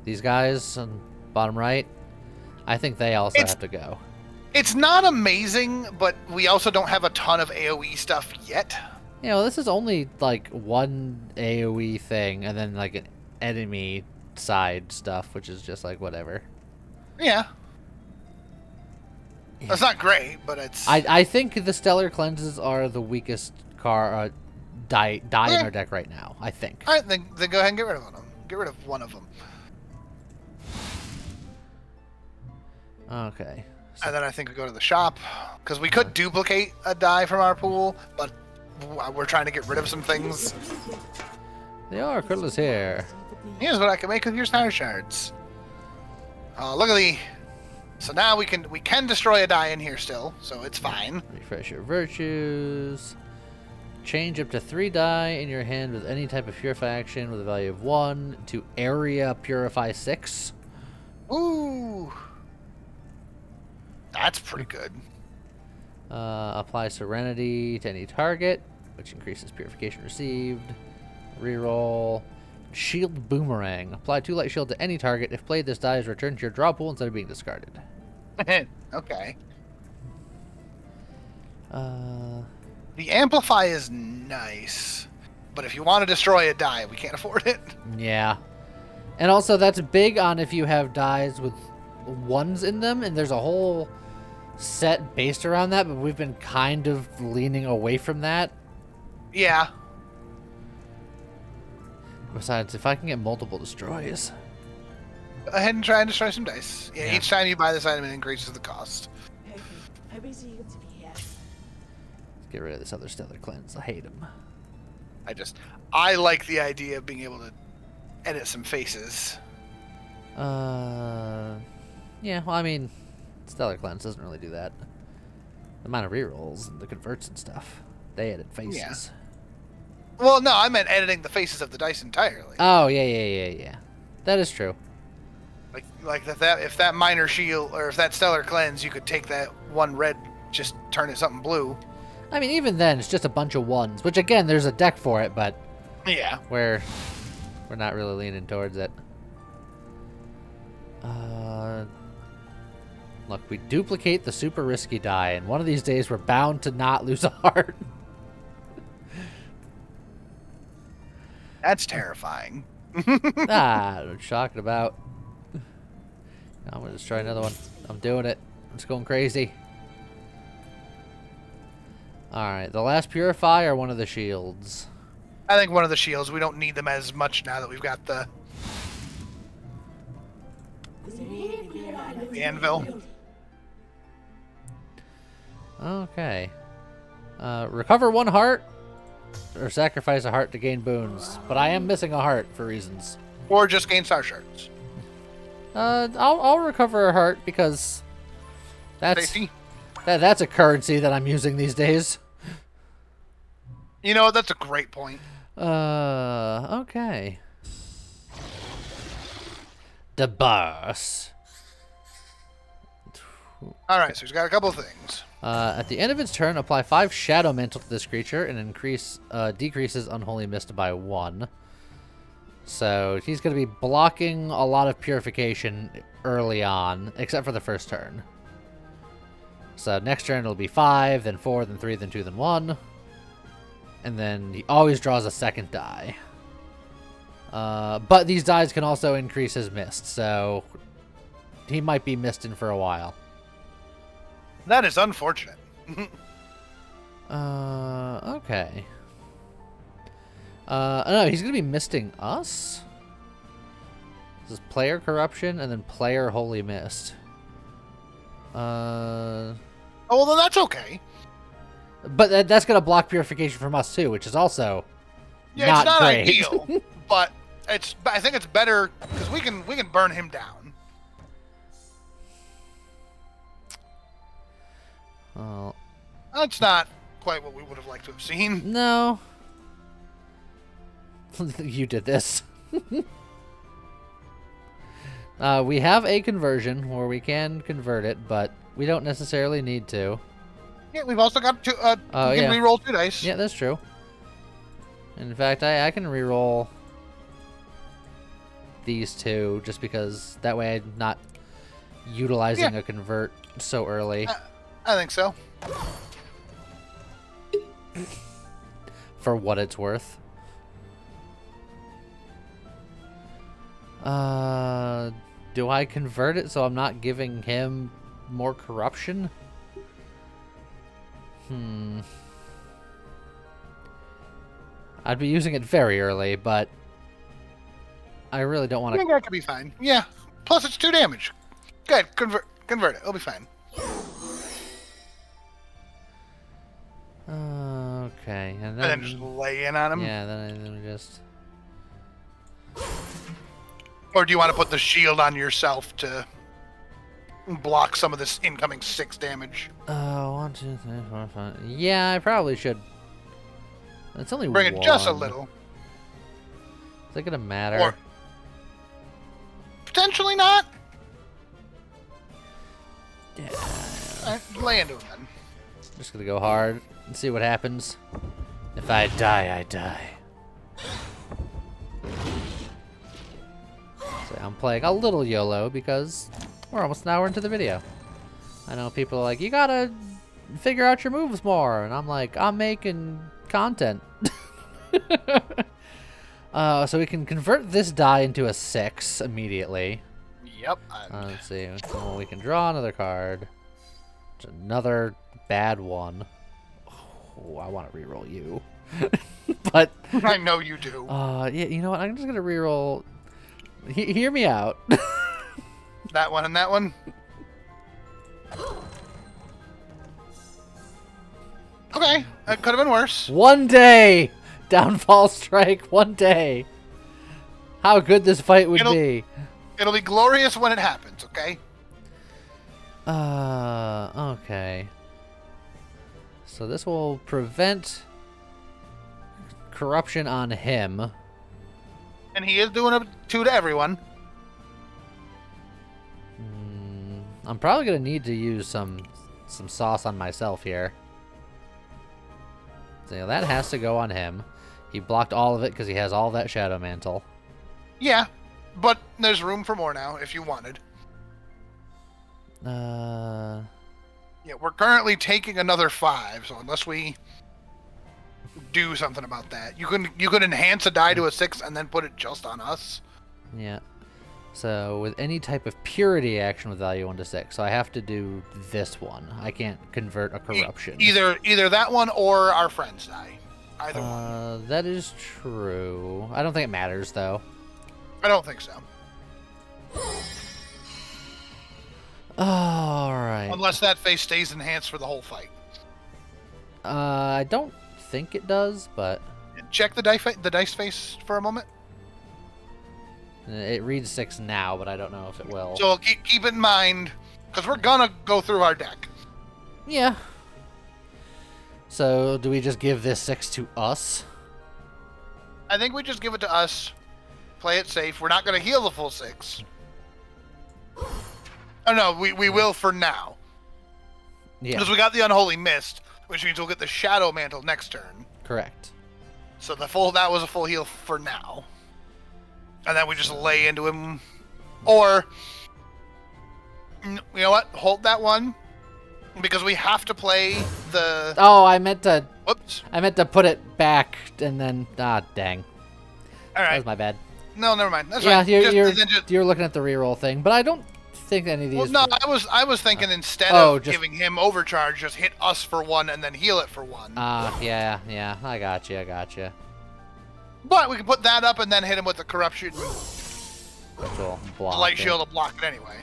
These guys on bottom right, I think they also have to go. It's not amazing, but we also don't have a ton of AoE stuff yet. You know, this is only like 1 AoE thing, and then like an enemy side stuff, which is just like whatever. Yeah. That's not great, but it's... I think the stellar cleanses are the weakest die in our deck right now, I think. Alright, then go ahead and get rid of them. Get rid of one of them. Okay. And then I think we go to the shop, because we could duplicate a die from our pool, but we're trying to get rid of some things. The Oracle is here. Here's what I can make with your star shards. Look at the... So now we can destroy a die in here still, so it's fine. Refresh your virtues. Change up to 3 die in your hand with any type of purify action with a value of 1 to area purify 6. Ooh. That's pretty good. Apply serenity to any target. which increases purification received. Reroll. Shield Boomerang. Apply 2 light shield to any target. If played, this die is returned to your draw pool instead of being discarded. Okay. The Amplify is nice, but if you want to destroy a die, we can't afford it. Yeah. And also, that's big on if you have dies with 1s in them, and there's a whole set based around that, but we've been kind of leaning away from that. Yeah. Besides, if I can get multiple destroys. Go ahead and try and destroy some dice. Yeah. Each time you buy this item, it increases the cost. Get rid of this other Stellar Cleanse. I hate him. I like the idea of being able to edit some faces. Yeah, well, I mean, Stellar Cleanse doesn't really do that. The amount of rerolls and the converts and stuff, they edit faces. Yeah. Well, no, I meant editing the faces of the dice entirely. Oh, yeah. That is true. Like if that minor shield, or if that Stellar Cleanse, you could take that one red, just turn it something blue. I mean, even then, it's just a bunch of 1s, which, again, there's a deck for it, but... Yeah. We're not really leaning towards it. Look, we duplicate the super risky die, and one of these days we're bound to not lose a heart. That's terrifying. What you talking about? I'm gonna just try another one. I'm doing it. I'm just going crazy. Alright, the last Purify or one of the shields? I think one of the shields. We don't need them as much now that we've got the anvil. Okay. Recover 1 heart or sacrifice a heart to gain boons. But I am missing a heart for reasons. Or just gain star shards. I'll recover a heart because that's a currency that I'm using these days. You know, that's a great point. Okay. The boss. Alright, so he's got a couple of things. At the end of its turn, apply 5 Shadow Mantle to this creature and decreases Unholy Mist by 1. So he's going to be blocking a lot of purification early on, except for the first turn. So next turn it'll be 5, then 4, then 3, then 2, then 1. And then he always draws a second die. But these dies can also increase his mist, so he might be misting for a while. That is unfortunate. Okay. No, he's going to be misting us? This is player corruption and then player holy mist. Oh, well, then that's okay. But that's going to block purification from us too, which is also not great. Ideal, but I think it's better because we can burn him down. Well, that's not quite what we would have liked to have seen. No. You did this. We have a conversion where we can convert it, but we don't necessarily need to. Yeah, we've also got we can re-roll 2 dice. Yeah, that's true. In fact, I can re-roll these 2 just because that way I'm not utilizing a convert so early. I think so. For what it's worth. Do I convert it so I'm not giving him more corruption? I'd be using it very early, but I really don't want to. I think that could be fine. Yeah. Plus, it's 2 damage. Good. Convert it. It'll be fine. Okay, and then just lay in on him. Yeah, then we just. Or do you want to put the shield on yourself to block some of this incoming 6 damage? 1, 2, 3, 4, 5. Yeah, I probably should. It's only bring 1. It just a little. Is it gonna matter? Or potentially not. Yeah. Lay into him then. Just gonna go hard and see what happens. If I die, I die. So I'm playing a little YOLO because we're almost an hour into the video. I know people are like, you gotta figure out your moves more, and I'm like, I'm making content. So we can convert this die into a 6 immediately. Yep. Let's see. Well, we can draw another card. It's another bad one. Oh, I want to reroll you. But I know you do. yeah, you know what? I'm just gonna reroll. Hear me out. That one and that one. Okay, that could have been worse. One day, downfall strike. One day. How good this fight would be. It'll be glorious when it happens. Okay. Okay. So this will prevent corruption on him. And he is doing a 2 to everyone. I'm probably gonna need to use some sauce on myself here. So that has to go on him. He blocked all of it because he has all that Shadow Mantle. Yeah, but there's room for more now if you wanted. Uh. Yeah, we're currently taking another 5, so unless we do something about that, you could enhance a die to a 6 and then put it just on us. Yeah. So with any type of purity action with value 1 to 6, so I have to do this one. I can't convert a corruption. Either that one or our friend's die. Either one. That is true. I don't think it matters though. I don't think so. All right. Unless that face stays enhanced for the whole fight. I don't think it does, but check the dice face for a moment. It reads 6 now, but I don't know if it will. So keep it in mind, because we're gonna go through our deck. Yeah. So do we just give this 6 to us? I think we just give it to us. Play it safe. We're not gonna heal the full 6. Oh no, we will for now. Yeah. Because we got the Unholy Mist, which means we'll get the Shadow Mantle next turn. Correct. So that was a full heal for now. And then we just lay into him. Or, you know what? Hold that one. Because we have to play the... Oh, I meant to... Whoops. I meant to put it back and then... Ah, dang. All right. That was my bad. No, never mind. That's yeah, fine. you're looking at the reroll thing, but I don't think any of these... Well, no, I was thinking instead of giving him overcharge, just hit us for 1 and then heal it for 1. Yeah. I got you. But we can put that up and then hit him with the corruption. Which will block the light it. shield will block it anyway.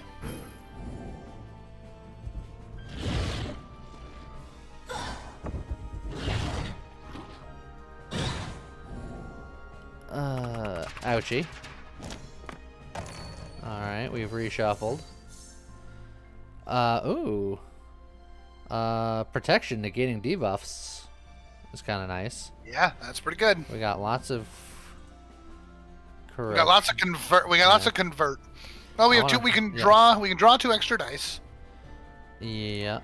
Ouchie. Alright, we've reshuffled. Ooh. Protection negating debuffs is kind of nice. Yeah, that's pretty good. We got lots of... We got lots of convert. Lots of convert. Oh, we have 2. We can draw. We can draw 2 extra dice. Yeah.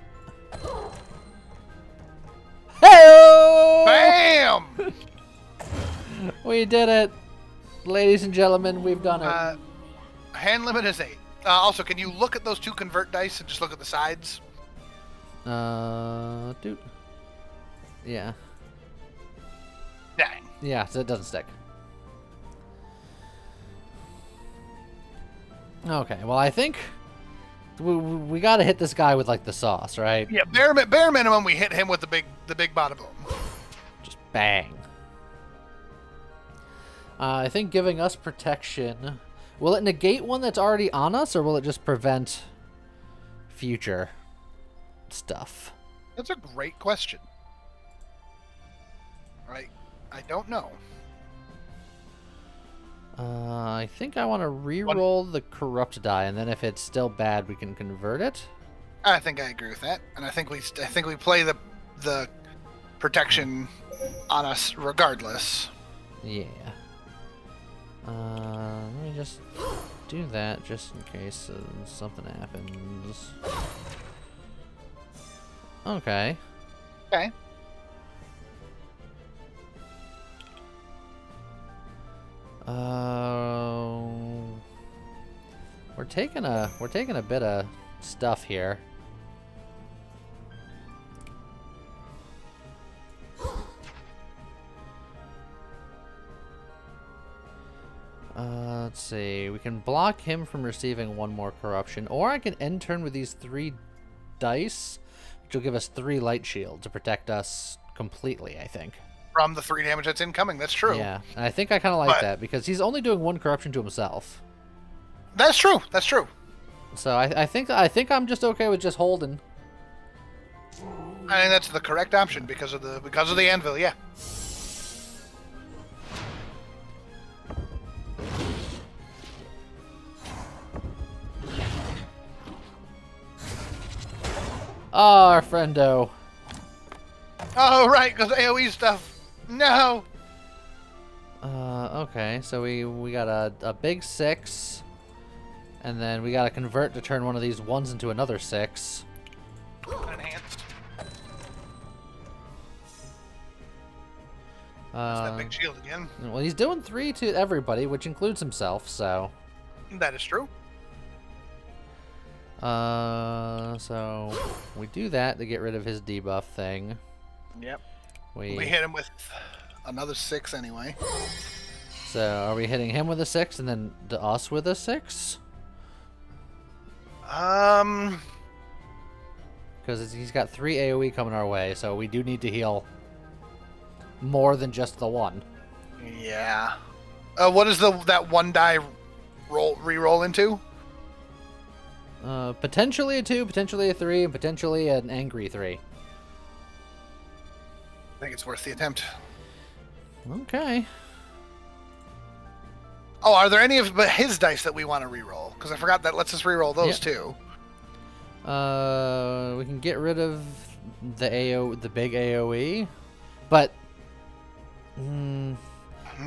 Hey! Bam! We did it, ladies and gentlemen. We've done it. Hand limit is 8. Also, can you look at those 2 convert dice and just look at the sides? Dude. Yeah. Dang. Yeah, so it doesn't stick. Okay, well, I think we got to hit this guy with like the sauce, right? Yeah, bare minimum, we hit him with the big bada boom. Just bang. I think giving us protection, will it negate one that's already on us, or will it just prevent future stuff? That's a great question. Right, I don't know. I think I want to re-roll the corrupt die, and then if it's still bad, we can convert it. I think I agree with that, and I think we play the protection on us regardless. Yeah. Let me just do that just in case something happens. Okay. Okay. We're taking a bit of stuff here. Let's see. We can block him from receiving one more corruption, or I can end turn with these 3 dice, which will give us 3 light shield to protect us completely, I think. From the 3 damage that's incoming, that's true. Yeah, and I think I kind of like that, because he's only doing 1 corruption to himself. That's true, that's true. So I think I'm just okay with just holding. I think that's the correct option because of the anvil, yeah. Oh, our friendo. Oh, right, because AoE stuff. No. Okay, so we got a big 6, and then we got to convert to turn one of these 1s into another 6. Enhanced. That's that big shield again. Well, he's doing 3 to everybody, which includes himself, so. That is true. So we do that to get rid of his debuff thing. Yep. We hit him with another 6 anyway. So are we hitting him with a 6 and then us with a 6? Because he's got 3 AoE coming our way, so we do need to heal more than just the 1. Yeah. What is that 1 die re-roll into? Potentially a 2, potentially a 3, and potentially an angry 3. I think it's worth the attempt. Okay. Oh, are there any of his dice that we want to re-roll? Because I forgot that lets us re-roll those too. We can get rid of the big AoE, but Yeah, no,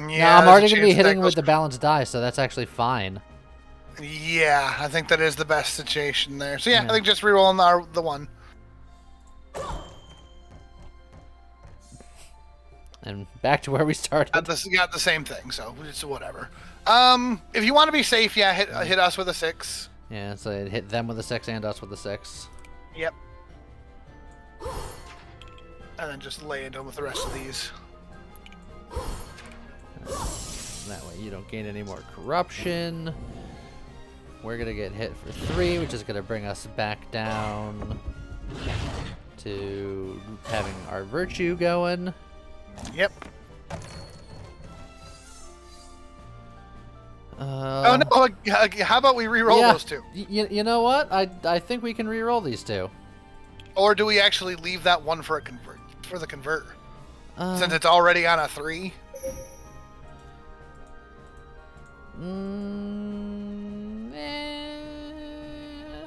I'm already going to be hitting with the balanced die, so that's actually fine. Yeah, I think that is the best situation there. So yeah, I think just re-rolling the 1. And back to where we started. Got the same thing, so it's whatever. If you want to be safe, yeah, hit us with a 6. Yeah, so it hit them with a 6 and us with a 6. Yep. And then just lay into them with the rest of these. That way you don't gain any more corruption. We're going to get hit for 3, which is going to bring us back down to having our virtue going. Yep. Oh no! How about we re-roll those 2? You know what? I think we can re-roll these 2. Or do we actually leave that 1 for the convert? Since it's already on a 3.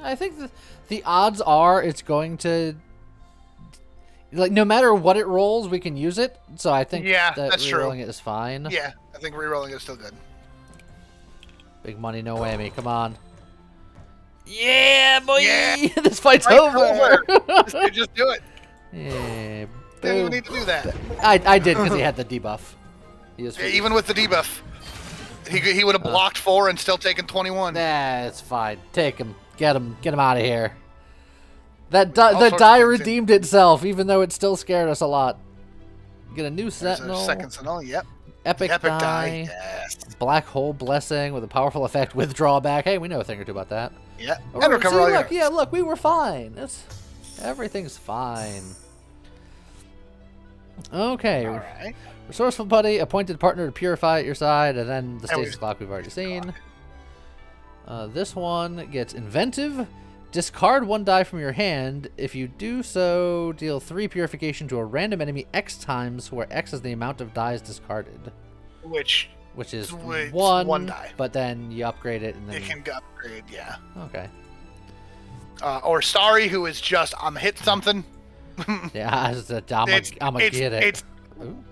I think the odds are it's going to, like, no matter what it rolls, we can use it. So I think that's re-rolling true. it is fine. Yeah, I think re-rolling is still good. Big money, no whammy. Come on. Yeah, boy! Yeah. This fight's over! Just do it. Yeah, Didn't even need to do that. I did because he had the debuff. Even with the debuff, he would have blocked 4 and still taken 21. Nah, it's fine. Take him. Get him out of here. The die redeemed itself, even though it still scared us a lot. Get a new sentinel. Second sentinel, yep. Epic die. Yes. Black hole blessing with a powerful effect with drawback. Hey, we know a thing or two about that. Yeah. And recover all look, look, we were fine. Everything's fine. Okay. All right. Resourceful buddy, appointed partner to purify at your side, and then the stasis clock we've already seen. This one gets inventive. Discard 1 die from your hand. If you do so, deal 3 purification to a random enemy X times, where X is the amount of dies discarded. Which is 1 die. But then you upgrade it, and then it can upgrade. Yeah. Okay. Or Starry, who is just hit something. Yeah, I'm gonna get it. Ooh.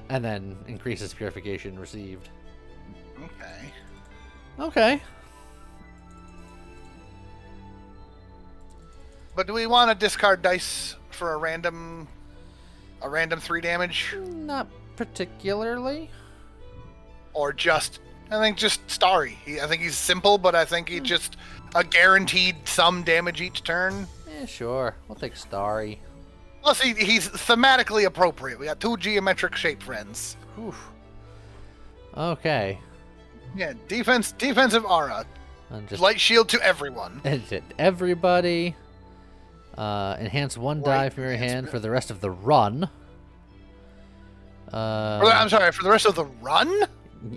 And then increases purification received. Okay. Okay. But do we want to discard dice for a random 3 damage? Not particularly. or just Starry. I think he's simple, but I think he just a guaranteed some damage each turn. Yeah, sure. We'll take Starry. Plus, he's thematically appropriate. We got 2 geometric shape friends. Oof. Okay. Yeah, defensive aura. Just light shield to everyone. Everybody. Enhance 1 die from your hand for the rest of the run. I'm sorry, for the rest of the run?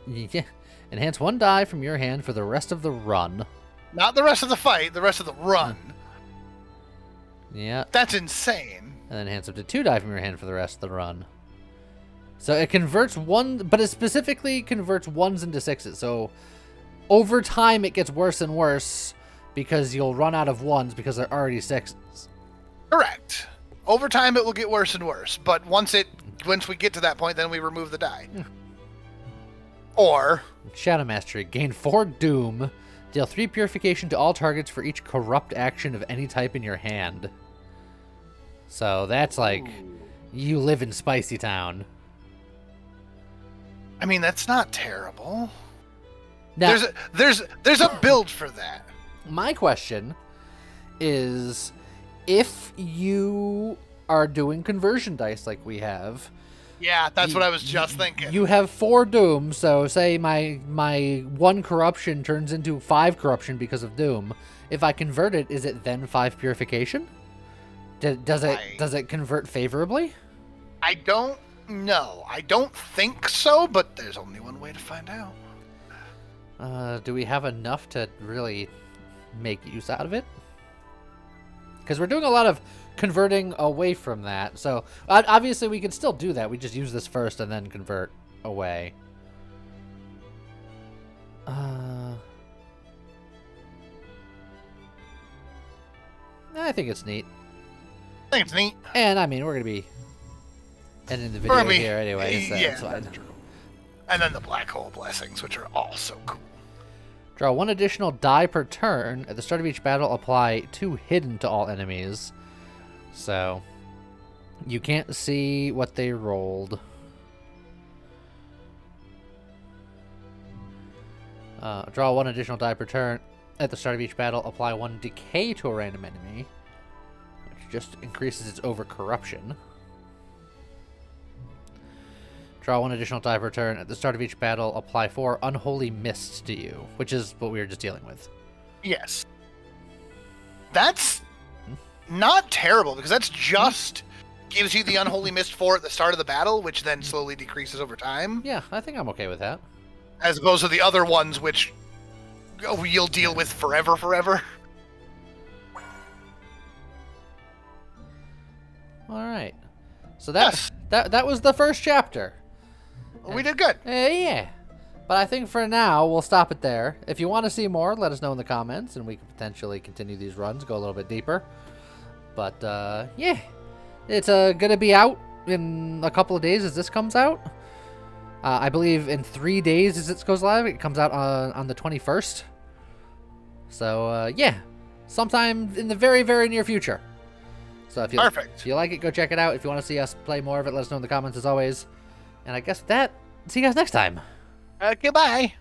Yeah. Enhance 1 die from your hand for the rest of the run. Not the rest of the fight, the rest of the run. Yeah. That's insane. And then enhance up to 2 die from your hand for the rest of the run. So it converts 1, but it specifically converts 1s into 6s. So over time it gets worse and worse because you'll run out of 1s because they're already 6s. Correct. Over time it will get worse and worse, but once we get to that point, then we remove the die. Or Shadow Mastery, gain 4 Doom, deal 3 Purification to all targets for each corrupt action of any type in your hand. So that's like, you live in Spicy Town. I mean, that's not terrible. Now, there's a build for that. My question is, if you are doing conversion dice like we have, yeah, that's what I was just thinking. You have 4 Doom, so say my 1 corruption turns into 5 corruption because of Doom. If I convert it, is it then 5 purification? Does it convert favorably? I don't know. I don't think so, but there's only one way to find out. Do we have enough to really make use out of it? Because we're doing a lot of converting away from that. So obviously we can still do that. We just use this first and then convert away. I think it's neat. I think it's neat. And I mean, we're going to be ending the video here anyway, so yeah, it's fine. That's true. And then the black hole blessings, which are also cool. Draw 1 additional die per turn. At the start of each battle, apply 2 hidden to all enemies. So, you can't see what they rolled. Draw 1 additional die per turn. At the start of each battle, apply 1 decay to a random enemy, which just increases its over-corruption. Draw 1 additional die per turn. At the start of each battle, apply 4 unholy mists to you, which is what we were just dealing with. Yes. That's not terrible, because that's just gives you the unholy mist 4 at the start of the battle, which then slowly decreases over time. Yeah, I think I'm okay with that. As opposed to the other ones, which you'll deal with forever. All right. So that was the first chapter. Well, we did good. Yeah. But I think for now, we'll stop it there. If you want to see more, let us know in the comments, and we can potentially continue these runs, go a little bit deeper. But, yeah. It's going to be out in a couple of days as this comes out. I believe in 3 days as it goes live. It comes out on the 21st. So, yeah. Sometime in the very, very near future. So if you like it, go check it out. If you want to see us play more of it, let us know in the comments as always. And I guess with that, see you guys next time. Goodbye.